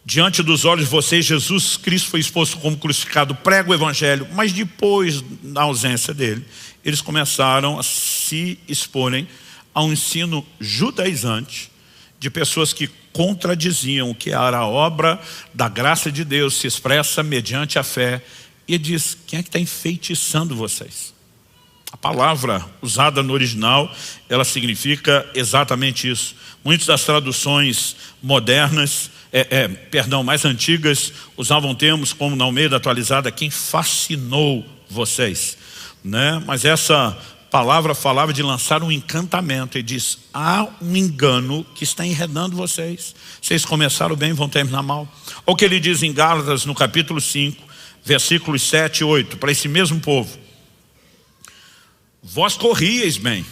Diante dos olhos de vocês, Jesus Cristo foi exposto como crucificado, prega o Evangelho, mas depois, da ausência dele, eles começaram a se exporem a um ensino judaizante de pessoas que contradiziam o que era a obra da graça de Deus, se expressa mediante a fé. E ele diz, quem é que está enfeitiçando vocês? A palavra usada no original, ela significa exatamente isso. Muitas das traduções modernas, mais antigas, usavam termos como na Almeida atualizada, quem fascinou vocês, né? Mas essa palavra falava de lançar um encantamento, e diz, há um engano que está enredando vocês. Vocês começaram bem, vão terminar mal. Ou o que ele diz em Gálatas, no capítulo 5, versículos 7 e 8, para esse mesmo povo. Vós corríeis bem.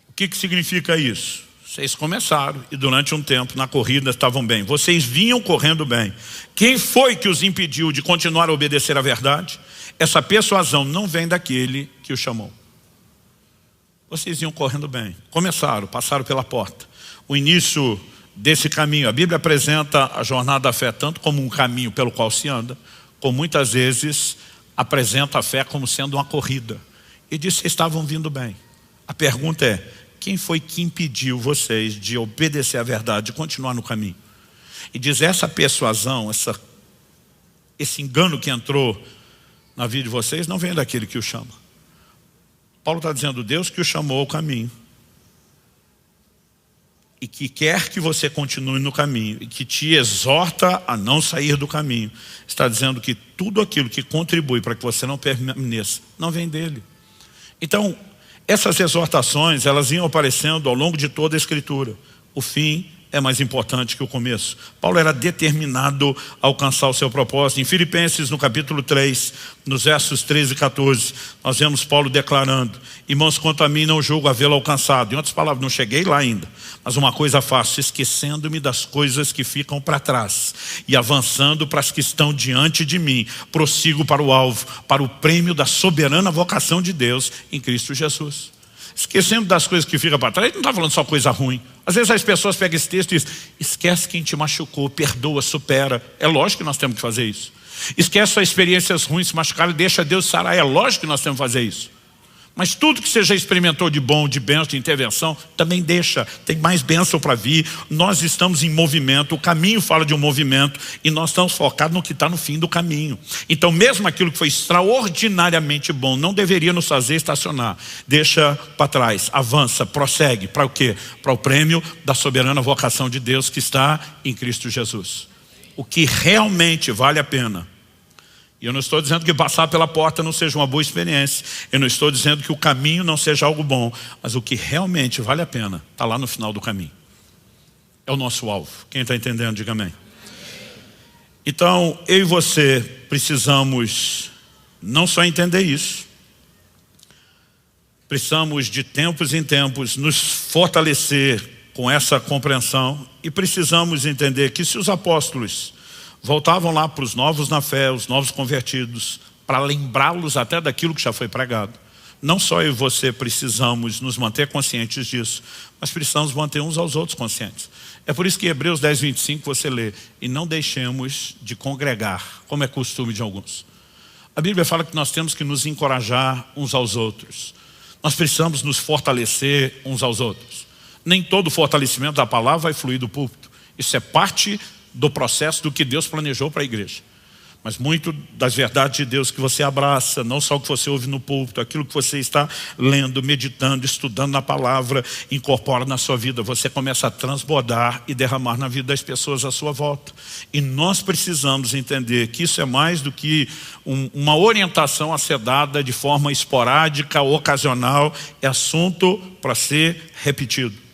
O que significa isso? Vocês começaram e durante um tempo na corrida estavam bem. Vocês vinham correndo bem. Quem foi que os impediu de continuar a obedecer à verdade? Essa persuasão não vem daquele que o chamou. Vocês iam correndo bem. Começaram, passaram pela porta. O início desse caminho, a Bíblia apresenta a jornada da fé tanto como um caminho pelo qual se anda, como muitas vezes apresenta a fé como sendo uma corrida. E diz que vocês estavam vindo bem. A pergunta é, quem foi que impediu vocês de obedecer à verdade, de continuar no caminho? E diz, essa persuasão, esse engano que entrou na vida de vocês, não vem daquele que o chama. Paulo está dizendo, Deus que o chamou ao caminho, e que quer que você continue no caminho, e que te exorta a não sair do caminho, está dizendo que tudo aquilo que contribui para que você não permaneça, não vem dele. Então, essas exortações, elas iam aparecendo ao longo de toda a Escritura. O fim é mais importante que o começo. Paulo era determinado a alcançar o seu propósito. Em Filipenses, no capítulo 3, nos versos 13 e 14, nós vemos Paulo declarando, irmãos, quanto a mim não julgo havê-lo alcançado. Em outras palavras, não cheguei lá ainda, mas uma coisa faço, esquecendo-me das coisas que ficam para trás e avançando para as que estão diante de mim, prossigo para o alvo, para o prêmio da soberana vocação de Deus em Cristo Jesus. Esquecendo das coisas que ficam para trás, ele não está falando só coisa ruim. Às vezes as pessoas pegam esse texto e dizem, esquece quem te machucou, perdoa, supera. É lógico que nós temos que fazer isso. Esquece suas experiências ruins, se machucaram, deixa Deus sarar. É lógico que nós temos que fazer isso. Mas tudo que você já experimentou de bom, de bênção, de intervenção, também deixa. Tem mais bênção para vir. Nós estamos em movimento, o caminho fala de um movimento e nós estamos focados no que está no fim do caminho. Então mesmo aquilo que foi extraordinariamente bom não deveria nos fazer estacionar. Deixa para trás, avança, prossegue. Para o quê? Para o prêmio da soberana vocação de Deus que está em Cristo Jesus. O que realmente vale a pena. E eu não estou dizendo que passar pela porta não seja uma boa experiência. Eu não estou dizendo que o caminho não seja algo bom. Mas o que realmente vale a pena está lá no final do caminho. É o nosso alvo. Quem está entendendo, diga amém. Então, eu e você precisamos não só entender isso. Precisamos de tempos em tempos nos fortalecer com essa compreensão. E precisamos entender que se os apóstolos voltavam lá para os novos na fé, os novos convertidos, para lembrá-los até daquilo que já foi pregado. Não só eu e você precisamos nos manter conscientes disso, mas precisamos manter uns aos outros conscientes. É por isso que Hebreus 10, 25 você lê, e não deixemos de congregar, como é costume de alguns. A Bíblia fala que nós temos que nos encorajar uns aos outros. Nós precisamos nos fortalecer uns aos outros. Nem todo fortalecimento da palavra vai fluir do púlpito. Isso é parte do processo do que Deus planejou para a igreja. Mas muito das verdades de Deus que você abraça, não só o que você ouve no púlpito, aquilo que você está lendo, meditando, estudando na palavra, incorpora na sua vida, você começa a transbordar e derramar na vida das pessoas à sua volta. E nós precisamos entender que isso é mais do que uma orientação a ser dada de forma esporádica, ocasional, é assunto para ser repetido.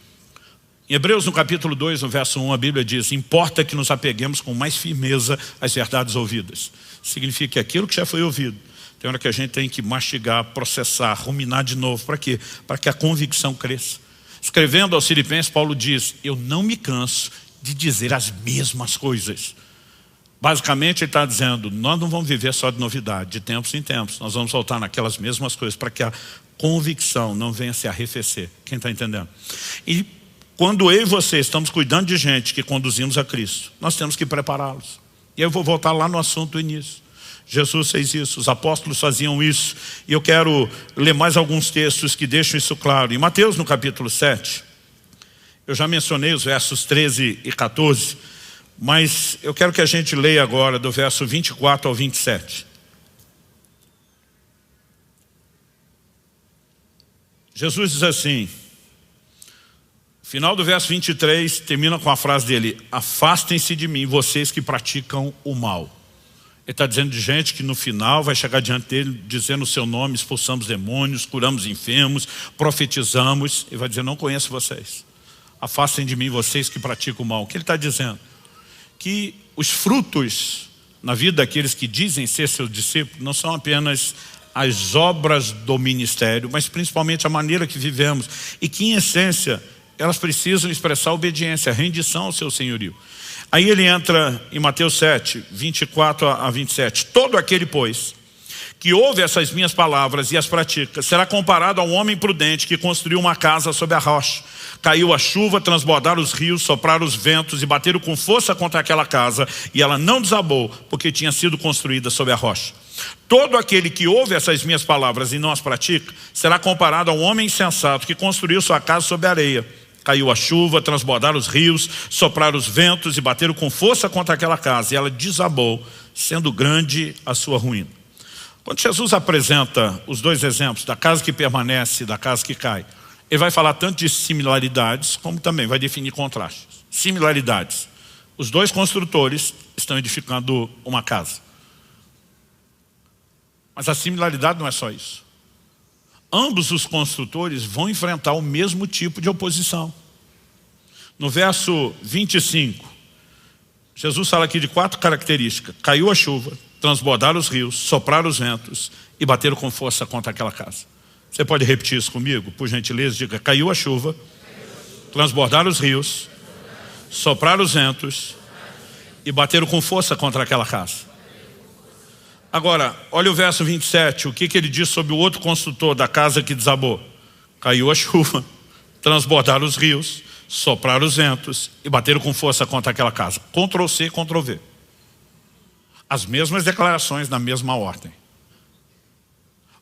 Em Hebreus, no capítulo 2, no verso 1, a Bíblia diz, importa que nos apeguemos com mais firmeza às verdades ouvidas. Significa que aquilo que já foi ouvido Tem hora que a gente tem que mastigar, processar, ruminar de novo. Para quê? Para que a convicção cresça. Escrevendo aos Filipenses, Paulo diz: eu não me canso de dizer as mesmas coisas. Basicamente ele está dizendo, nós não vamos viver só de novidade, de tempos em tempos. Nós vamos voltar naquelas mesmas coisas para que a convicção não venha se arrefecer. Quem está entendendo? E quando eu e você estamos cuidando de gente que conduzimos a Cristo, nós temos que prepará-los. E eu vou voltar lá no assunto do início. Jesus fez isso, os apóstolos faziam isso. E eu quero ler mais alguns textos que deixam isso claro. Em Mateus, no capítulo 7, eu já mencionei os versos 13 e 14, mas eu quero que a gente leia agora do verso 24 ao 27. Jesus diz assim, final do verso 23, termina com a frase dele: afastem-se de mim, vocês que praticam o mal. Ele está dizendo de gente que no final vai chegar diante dele dizendo o seu nome, expulsamos demônios, curamos enfermos, profetizamos. Ele vai dizer: não conheço vocês. Afastem de mim vocês que praticam o mal. O que ele está dizendo? Que os frutos na vida daqueles que dizem ser seus discípulos não são apenas as obras do ministério, mas principalmente a maneira que vivemos. E que em essência elas precisam expressar obediência, rendição ao seu senhorio. Aí ele entra em Mateus 7, 24 a 27. Todo aquele, pois, que ouve essas minhas palavras e as pratica, será comparado a um homem prudente que construiu uma casa sobre a rocha. Caiu a chuva, transbordaram os rios, sopraram os ventos e bateram com força contra aquela casa, e ela não desabou, porque tinha sido construída sobre a rocha. Todo aquele que ouve essas minhas palavras e não as pratica, será comparado a um homem insensato que construiu sua casa sobre a areia. Caiu a chuva, transbordaram os rios, sopraram os ventos e bateram com força contra aquela casa, e ela desabou, sendo grande a sua ruína. Quando Jesus apresenta os dois exemplos, da casa que permanece e da casa que cai, ele vai falar tanto de similaridades, como também vai definir contrastes. Similaridades: os dois construtores estão edificando uma casa. Mas a similaridade não é só isso. Ambos os construtores vão enfrentar o mesmo tipo de oposição. No verso 25, Jesus fala aqui de 4 características: caiu a chuva, transbordaram os rios, sopraram os ventos e bateram com força contra aquela casa. Você pode repetir isso comigo, por gentileza? Diga: caiu a chuva, transbordaram os rios, sopraram os ventos e bateram com força contra aquela casa. Agora, olha o verso 27, o que ele diz sobre o outro construtor da casa que desabou? Caiu a chuva, transbordaram os rios, sopraram os ventos e bateram com força contra aquela casa. Ctrl C, Ctrl V. As mesmas declarações na mesma ordem.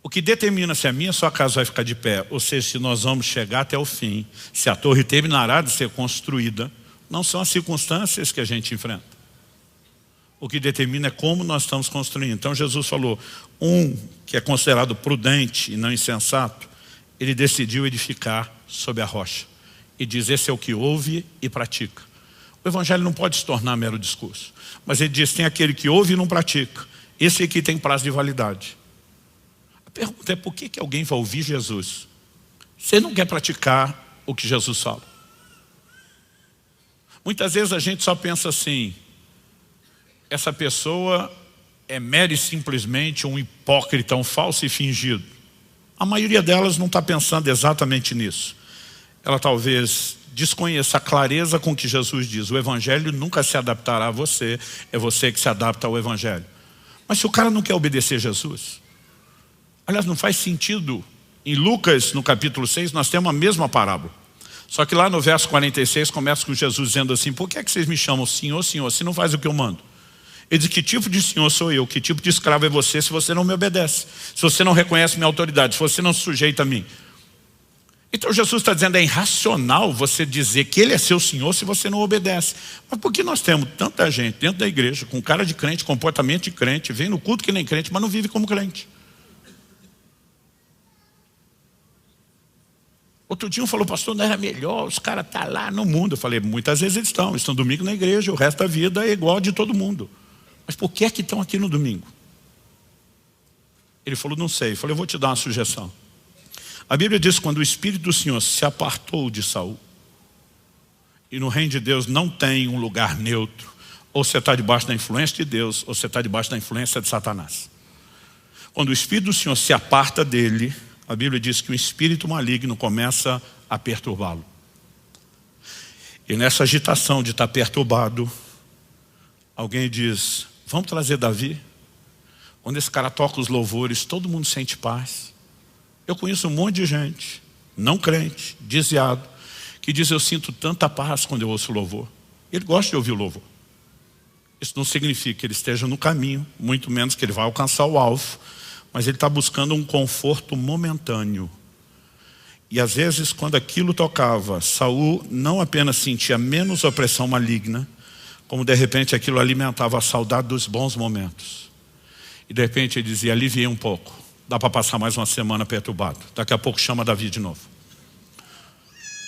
O que determina se a minha e a sua casa vai ficar de pé, ou seja, se nós vamos chegar até o fim, se a torre terminará de ser construída, não são as circunstâncias que a gente enfrenta. O que determina é como nós estamos construindo. Então Jesus falou, um que é considerado prudente e não insensato, ele decidiu edificar sobre a rocha. E diz: esse é o que ouve e pratica. O evangelho não pode se tornar mero discurso. Mas ele diz: tem aquele que ouve e não pratica. Esse aqui tem prazo de validade. A pergunta é: por que alguém vai ouvir Jesus? Você não quer praticar o que Jesus fala. Muitas vezes a gente só pensa assim: essa pessoa é mero e simplesmente um hipócrita, um falso e fingido. A maioria delas não está pensando exatamente nisso. Ela talvez desconheça a clareza com que Jesus diz: o evangelho nunca se adaptará a você, é você que se adapta ao evangelho. Mas se o cara não quer obedecer a Jesus, aliás, não faz sentido. Em Lucas, no capítulo 6, nós temos a mesma parábola. Só que lá no verso 46 começa com Jesus dizendo assim: por que é que vocês me chamam Senhor, Senhor, se não faz o que eu mando? Ele diz: que tipo de senhor sou eu? Que tipo de escravo é você se você não me obedece? Se você não reconhece minha autoridade, se você não se sujeita a mim? Então Jesus está dizendo: é irracional você dizer que ele é seu senhor se você não obedece. Mas por que nós temos tanta gente dentro da igreja com cara de crente, comportamento de crente, vem no culto que nem crente, mas não vive como crente? Outro dia um falou: pastor, não era melhor os caras estão lá no mundo? Eu falei: muitas vezes eles estão domingo na igreja, o resto da vida é igual de todo mundo. Mas por que estão aqui no domingo? Ele falou: não sei. Eu falei: eu vou te dar uma sugestão. A Bíblia diz que quando o Espírito do Senhor se apartou de Saul, e no reino de Deus não tem um lugar neutro, ou você está debaixo da influência de Deus, ou você está debaixo da influência de Satanás. Quando o Espírito do Senhor se aparta dele, a Bíblia diz que o espírito maligno começa a perturbá-lo. E nessa agitação de estar perturbado, alguém diz, vamos trazer Davi? Quando esse cara toca os louvores, todo mundo sente paz. Eu conheço um monte de gente, não crente, desviado, que diz, eu sinto tanta paz quando eu ouço louvor. Ele gosta de ouvir o louvor. Isso não significa que ele esteja no caminho, muito menos que ele vai alcançar o alvo, mas ele está buscando um conforto momentâneo. E às vezes, quando aquilo tocava, Saul não apenas sentia menos opressão maligna, como de repente aquilo alimentava a saudade dos bons momentos. E de repente ele dizia, aliviei um pouco, dá para passar mais uma semana perturbado. Daqui a pouco chama Davi de novo.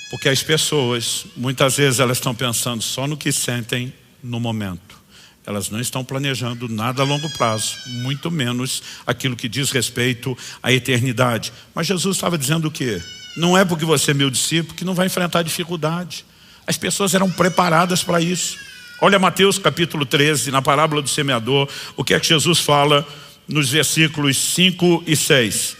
Porque as pessoas, muitas vezes elas estão pensando só no que sentem no momento. Elas não estão planejando nada a longo prazo, muito menos aquilo que diz respeito à eternidade. Mas Jesus estava dizendo o quê? Não é porque você é meu discípulo que não vai enfrentar dificuldade. As pessoas eram preparadas para isso. Olha Mateus capítulo 13, na parábola do semeador, o que é que Jesus fala nos versículos 5 e 6.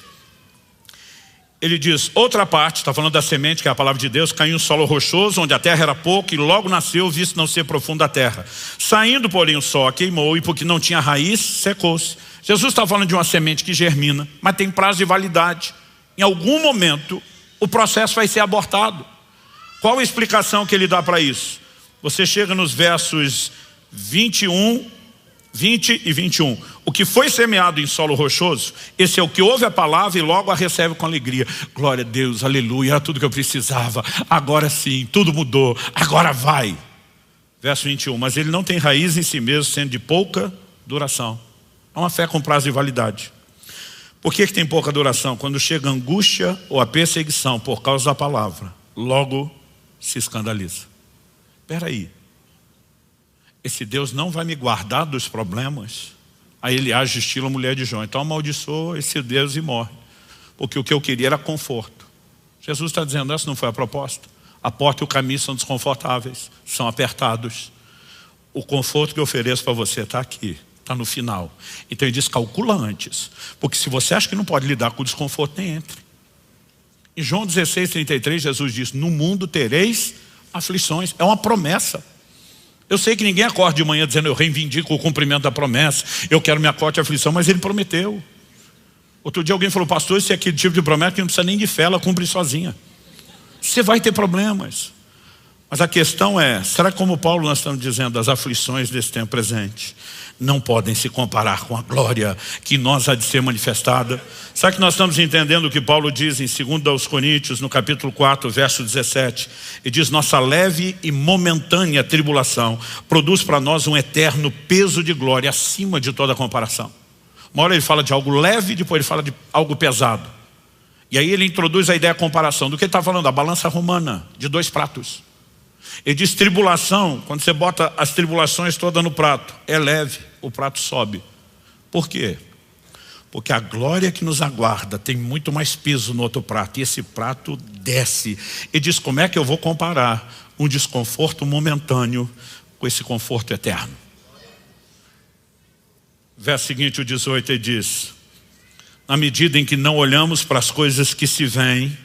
Ele diz, outra parte, está falando da semente, que é a palavra de Deus, caiu em um solo rochoso, onde a terra era pouca, e logo nasceu, visto não ser profunda a terra. Saindo, porém, o sol a queimou, e porque não tinha raiz, secou-se. Jesus está falando de uma semente que germina, mas tem prazo de validade. Em algum momento, o processo vai ser abortado. Qual a explicação que ele dá para isso? Você chega nos versos 20 e 21. O que foi semeado em solo rochoso, esse é o que ouve a palavra e logo a recebe com alegria. Glória a Deus, aleluia, era tudo que eu precisava. Agora sim, tudo mudou, agora vai. Verso 21, mas ele não tem raiz em si mesmo, sendo de pouca duração. É uma fé com prazo de validade. Por que tem pouca duração? Quando chega a angústia ou a perseguição por causa da palavra, logo se escandaliza. Espera aí. Esse Deus não vai me guardar dos problemas? Aí ele age estilo mulher de Jó. Então amaldiçoa esse Deus e morre. Porque o que eu queria era conforto. Jesus está dizendo, essa não foi a proposta. A porta e o caminho são desconfortáveis, são apertados. O conforto que eu ofereço para você está aqui, está no final. Então ele diz, calcula antes. Porque se você acha que não pode lidar com o desconforto, nem entre. Em João 16:33, Jesus diz, no mundo tereis aflições. É uma promessa. Eu sei que ninguém acorda de manhã dizendo, eu reivindico o cumprimento da promessa, eu quero minha cota de aflição, mas ele prometeu. Outro dia alguém falou, pastor, esse é aquele tipo de promessa que não precisa nem de fé, ela cumpre sozinha. Você vai ter problemas. Mas a questão é, será que como Paulo nós estamos dizendo, as aflições desse tempo presente não podem se comparar com a glória que nós há de ser manifestada? Sabe que nós estamos entendendo o que Paulo diz em 2 Coríntios, no capítulo 4, verso 17? Ele diz, nossa leve e momentânea tribulação produz para nós um eterno peso de glória acima de toda comparação. Uma hora ele fala de algo leve, depois ele fala de algo pesado. E aí ele introduz a ideia de comparação. Do que ele está falando? A balança romana, de 2 pratos. Ele diz tribulação, quando você bota as tribulações todas no prato, é leve, o prato sobe. Por quê? Porque a glória que nos aguarda tem muito mais peso no outro prato, e esse prato desce. Ele diz, como é que eu vou comparar um desconforto momentâneo com esse conforto eterno? Verso seguinte, o 18, ele diz, na medida em que não olhamos para as coisas que se veem,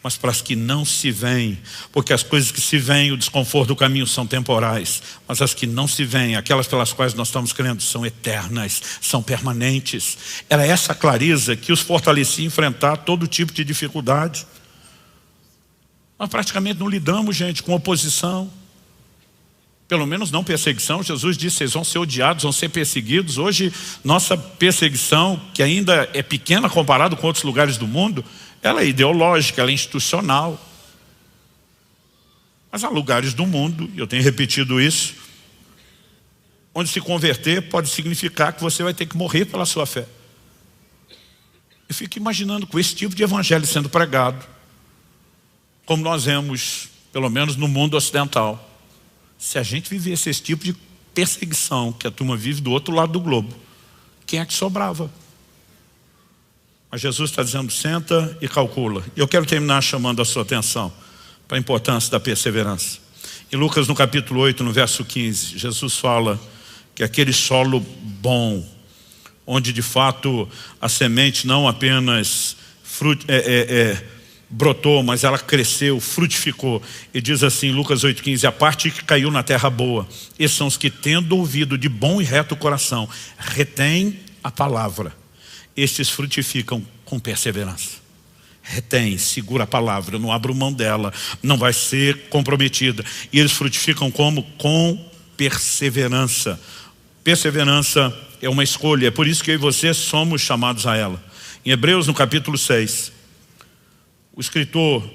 mas para as que não se veem, porque as coisas que se veem, o desconforto do caminho são temporais, mas as que não se veem, aquelas pelas quais nós estamos crendo, são eternas, são permanentes. Era essa clareza que os fortalecia a enfrentar todo tipo de dificuldade. Nós praticamente não lidamos, gente, com oposição, pelo menos não perseguição. Jesus disse, vocês vão ser odiados, vão ser perseguidos. Hoje, nossa perseguição, que ainda é pequena comparado com outros lugares do mundo, ela é ideológica, ela é institucional. Mas há lugares do mundo, e eu tenho repetido isso, onde se converter pode significar que você vai ter que morrer pela sua fé. Eu fico imaginando com esse tipo de evangelho sendo pregado, como nós vemos, pelo menos no mundo ocidental. Se a gente vivesse esse tipo de perseguição que a turma vive do outro lado do globo, quem é que sobrava? Mas Jesus está dizendo, senta e calcula. E eu quero terminar chamando a sua atenção para a importância da perseverança. Em Lucas, no capítulo 8, no verso 15, Jesus fala que aquele solo bom onde de fato a semente não apenas brotou, mas ela cresceu, frutificou. E diz assim, Lucas 8,15, a parte que caiu na terra boa, esses são os que, tendo ouvido de bom e reto coração, retém a palavra. Estes frutificam com perseverança. Retém, segura a palavra, não abra mão dela, não vai ser comprometida. E eles frutificam como? Com perseverança. Perseverança é uma escolha, é por isso que eu e você somos chamados a ela. Em Hebreus, no capítulo 6, o escritor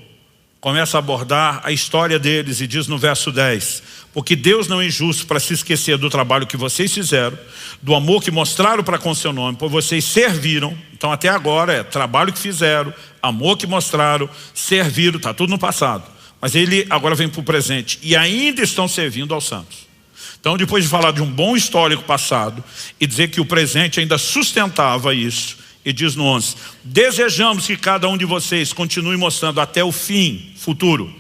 começa a abordar a história deles e diz no verso 10, porque Deus não é injusto para se esquecer do trabalho que vocês fizeram, do amor que mostraram para com seu nome, pois vocês serviram. Então até agora é trabalho que fizeram, amor que mostraram, serviram, está tudo no passado. Mas ele agora vem para o presente e ainda estão servindo aos santos. Então depois de falar de um bom histórico passado e dizer que o presente ainda sustentava isso, e diz no 11, desejamos que cada um de vocês continue mostrando até o fim futuro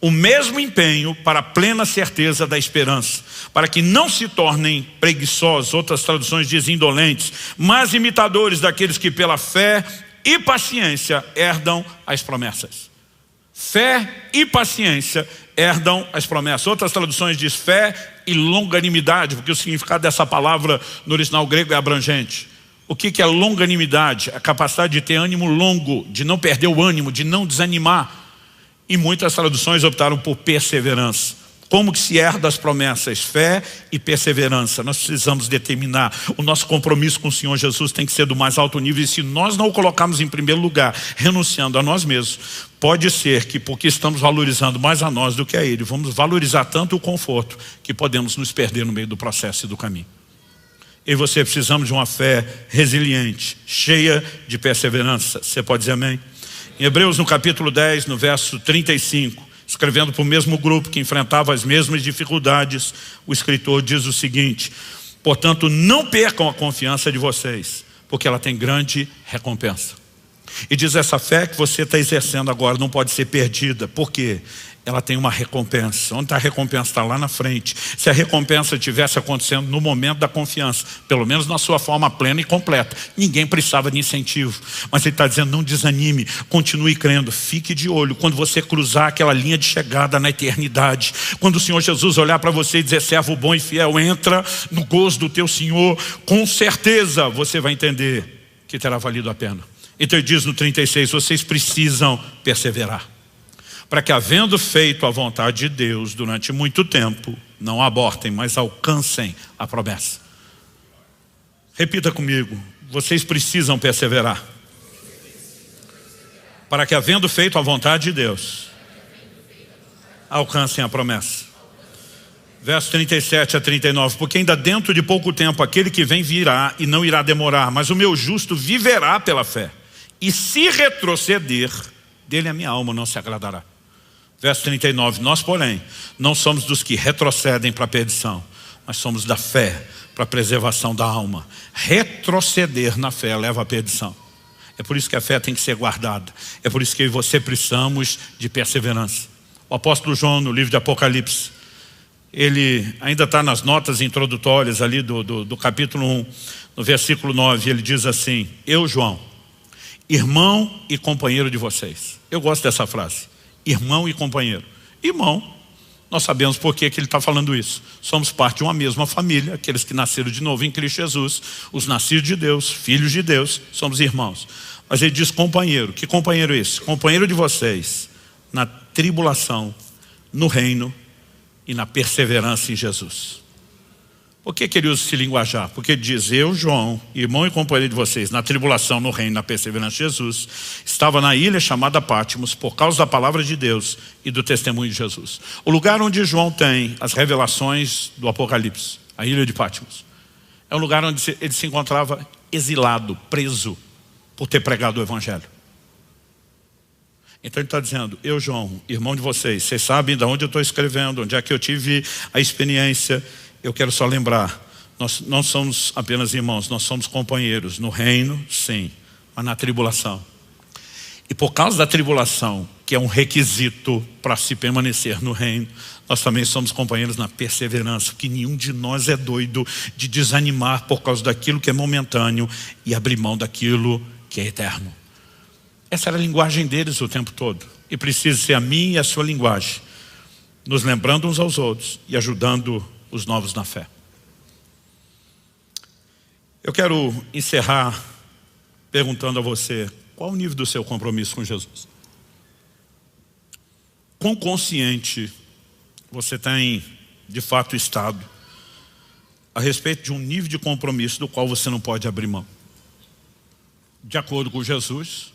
o mesmo empenho para a plena certeza da esperança, para que não se tornem preguiçosos, outras traduções dizem indolentes, mas imitadores daqueles que pela fé e paciência herdam as promessas. Fé e paciência herdam as promessas. Outras traduções diz fé e longanimidade, porque o significado dessa palavra no original grego é abrangente. O que é longanimidade? A capacidade de ter ânimo longo, de não perder o ânimo, de não desanimar. E muitas traduções optaram por perseverança. Como que se herda as promessas? Fé e perseverança. Nós precisamos determinar. O nosso compromisso com o Senhor Jesus tem que ser do mais alto nível. E se nós não o colocarmos em primeiro lugar, renunciando a nós mesmos, pode ser que porque estamos valorizando mais a nós do que a Ele, vamos valorizar tanto o conforto que podemos nos perder no meio do processo e do caminho. Eu e você precisamos de uma fé resiliente, cheia de perseverança. Você pode dizer amém? Em Hebreus, no capítulo 10, no verso 35, escrevendo para o mesmo grupo que enfrentava as mesmas dificuldades, o escritor diz o seguinte, portanto, não percam a confiança de vocês, porque ela tem grande recompensa. E diz, essa fé que você está exercendo agora não pode ser perdida. Por quê? Ela tem uma recompensa. Onde está a recompensa? Está lá na frente. Se a recompensa estivesse acontecendo no momento da confiança, pelo menos na sua forma plena e completa, ninguém precisava de incentivo. Mas ele está dizendo, não desanime, continue crendo, fique de olho. Quando você cruzar aquela linha de chegada na eternidade, quando o Senhor Jesus olhar para você e dizer, servo bom e fiel, entra no gozo do teu Senhor, com certeza você vai entender que terá valido a pena. Então ele diz no 36, vocês precisam perseverar, para que, havendo feito a vontade de Deus durante muito tempo, não abortem, mas alcancem a promessa. Repita comigo, vocês precisam perseverar, para que, havendo feito a vontade de Deus, alcancem a promessa. Verso 37 a 39, porque ainda dentro de pouco tempo aquele que vem virá e não irá demorar, mas o meu justo viverá pela fé. E se retroceder, dele a minha alma não se agradará. Verso 39, nós porém, não somos dos que retrocedem para a perdição, mas somos da fé para a preservação da alma. Retroceder na fé leva à perdição. É por isso que a fé tem que ser guardada. É por isso que eu e você precisamos de perseverança. O apóstolo João, no livro de Apocalipse, ele ainda está nas notas introdutórias ali do capítulo 1, no versículo 9, ele diz assim, eu, João, irmão e companheiro de vocês. Eu gosto dessa frase, irmão e companheiro. Irmão, nós sabemos por que ele está falando isso. Somos parte de uma mesma família, aqueles que nasceram de novo em Cristo Jesus, os nascidos de Deus, filhos de Deus, somos irmãos. Mas ele diz companheiro. Que companheiro é esse? Companheiro de vocês na tribulação, no reino e na perseverança em Jesus. Por que ele usa esse linguajar? Porque ele diz, eu, João, irmão e companheiro de vocês, na tribulação, no reino, na perseverança de Jesus, estava na ilha chamada Pátimos, por causa da palavra de Deus e do testemunho de Jesus. O lugar onde João tem as revelações do Apocalipse, a ilha de Pátimos, é um lugar onde ele se encontrava exilado, preso, por ter pregado o evangelho. Então ele está dizendo, eu, João, irmão de vocês sabem de onde eu estou escrevendo, onde é que eu tive a experiência. Eu quero só lembrar, nós não somos apenas irmãos, nós somos companheiros no reino, sim, mas na tribulação. E por causa da tribulação, que é um requisito para se permanecer no reino, nós também somos companheiros na perseverança, porque nenhum de nós é doido de desanimar por causa daquilo que é momentâneo e abrir mão daquilo que é eterno. Essa era a linguagem deles o tempo todo, e precisa ser a minha e a sua linguagem, nos lembrando uns aos outros e ajudando os novos na fé. Eu quero encerrar perguntando a você, qual o nível do seu compromisso com Jesus? Quão consciente você tem de fato estado a respeito de um nível de compromisso do qual você não pode abrir mão? De acordo com Jesus,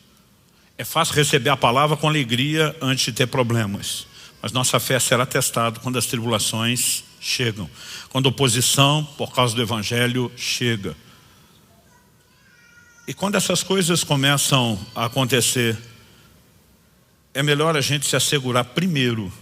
é fácil receber a palavra com alegria antes de ter problemas, mas nossa fé será testada quando as tribulações chegam, quando a oposição por causa do evangelho chega. E quando essas coisas começam a acontecer, é melhor a gente se assegurar primeiro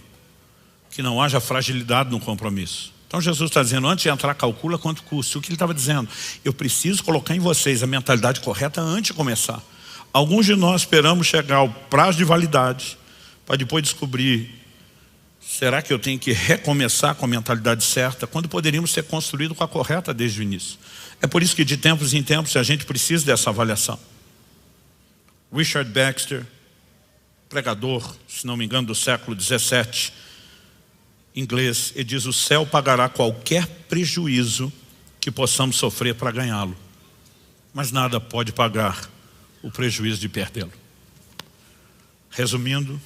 que não haja fragilidade no compromisso. Então Jesus está dizendo, antes de entrar, calcula quanto custa. O que ele estava dizendo? Eu preciso colocar em vocês a mentalidade correta antes de começar. Alguns de nós esperamos chegar ao prazo de validade para depois descobrir, será que eu tenho que recomeçar com a mentalidade certa, quando poderíamos ter construído com a correta desde o início. É por isso que de tempos em tempos a gente precisa dessa avaliação. Richard Baxter, pregador, se não me engano, do século 17, inglês, ele diz, o céu pagará qualquer prejuízo que possamos sofrer para ganhá-lo, mas nada pode pagar o prejuízo de perdê-lo. Resumindo,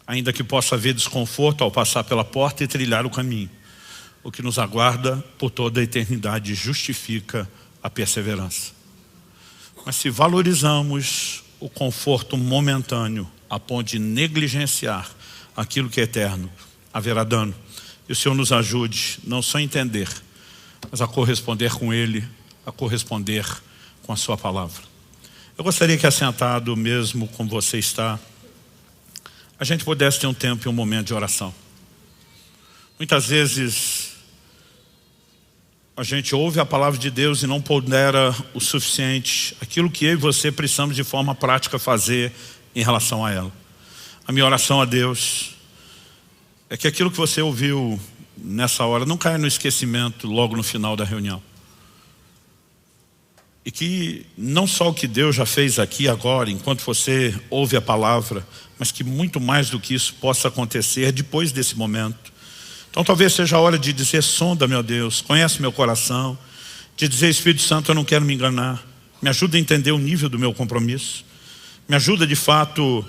ainda que possa haver desconforto ao passar pela porta e trilhar o caminho, o que nos aguarda por toda a eternidade justifica a perseverança. Mas se valorizamos o conforto momentâneo a ponto de negligenciar aquilo que é eterno, haverá dano. E o Senhor nos ajude não só a entender, mas a corresponder com Ele, a corresponder com a sua palavra. Eu gostaria que, assentado mesmo como você está, a gente pudesse ter um tempo e um momento de oração. Muitas vezes a gente ouve a palavra de Deus e não pondera o suficiente aquilo que eu e você precisamos de forma prática fazer em relação a ela. A minha oração a Deus é que aquilo que você ouviu nessa hora não caia no esquecimento logo no final da reunião. E que não só o que Deus já fez aqui agora, enquanto você ouve a palavra, mas que muito mais do que isso possa acontecer depois desse momento. Então talvez seja a hora de dizer, sonda, meu Deus, conhece meu coração, de dizer, Espírito Santo, eu não quero me enganar, me ajuda a entender o nível do meu compromisso, me ajuda de fato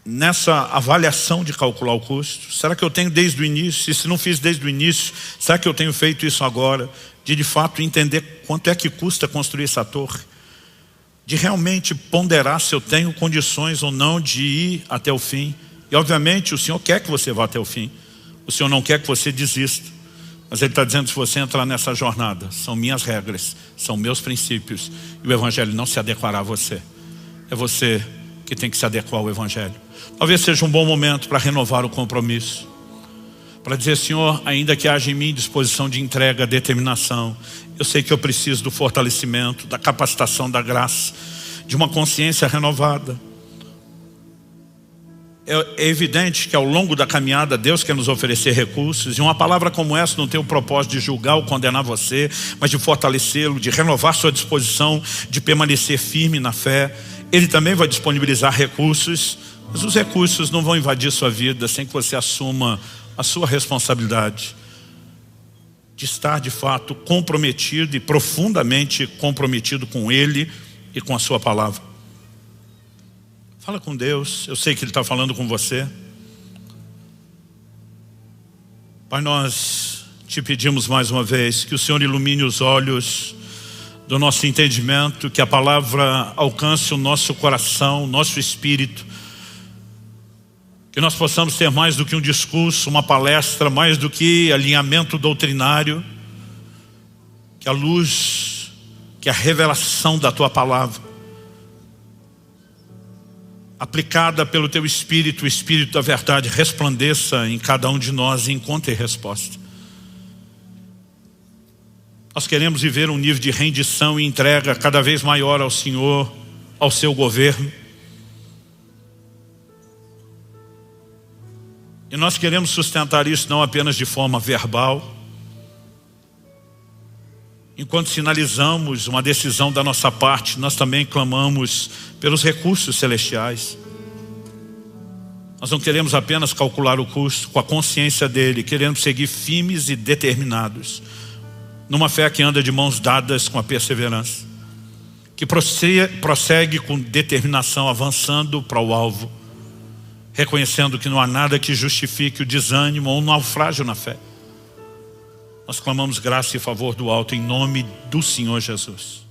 nessa avaliação de calcular o custo. Será que eu tenho desde o início? E se não fiz desde o início, será que eu tenho feito isso agora? De fato entender quanto é que custa construir essa torre, de realmente ponderar se eu tenho condições ou não de ir até o fim. E obviamente o Senhor quer que você vá até o fim, o Senhor não quer que você desista, mas Ele está dizendo, se você entrar nessa jornada, são minhas regras, são meus princípios, e o Evangelho não se adequará a você. É você que tem que se adequar ao Evangelho. Talvez seja um bom momento para renovar o compromisso, para dizer, Senhor, ainda que haja em mim disposição de entrega, determinação, eu sei que eu preciso do fortalecimento, da capacitação da graça, de uma consciência renovada. É evidente que ao longo da caminhada Deus quer nos oferecer recursos, e uma palavra como essa não tem o propósito de julgar ou condenar você, mas de fortalecê-lo, de renovar sua disposição, de permanecer firme na fé. Ele também vai disponibilizar recursos, mas os recursos não vão invadir sua vida sem que você assuma a sua responsabilidade de estar de fato comprometido e profundamente comprometido com Ele e com a sua palavra. Fala com Deus, eu sei que Ele está falando com você. Pai, nós te pedimos mais uma vez que o Senhor ilumine os olhos do nosso entendimento, que a palavra alcance o nosso coração, o nosso espírito, que nós possamos ter mais do que um discurso, uma palestra, mais do que alinhamento doutrinário, que a luz, que a revelação da Tua palavra, aplicada pelo Teu Espírito, o Espírito da verdade, resplandeça em cada um de nós e encontre resposta. Nós queremos viver um nível de rendição e entrega cada vez maior ao Senhor, ao Seu governo. E nós queremos sustentar isso não apenas de forma verbal. Enquanto sinalizamos uma decisão da nossa parte, nós também clamamos pelos recursos celestiais. Nós não queremos apenas calcular o custo com a consciência dele, queremos seguir firmes e determinados, numa fé que anda de mãos dadas com a perseverança, que prossegue com determinação, avançando para o alvo, reconhecendo que não há nada que justifique o desânimo ou o naufrágio na fé. Nós clamamos graça e favor do alto em nome do Senhor Jesus.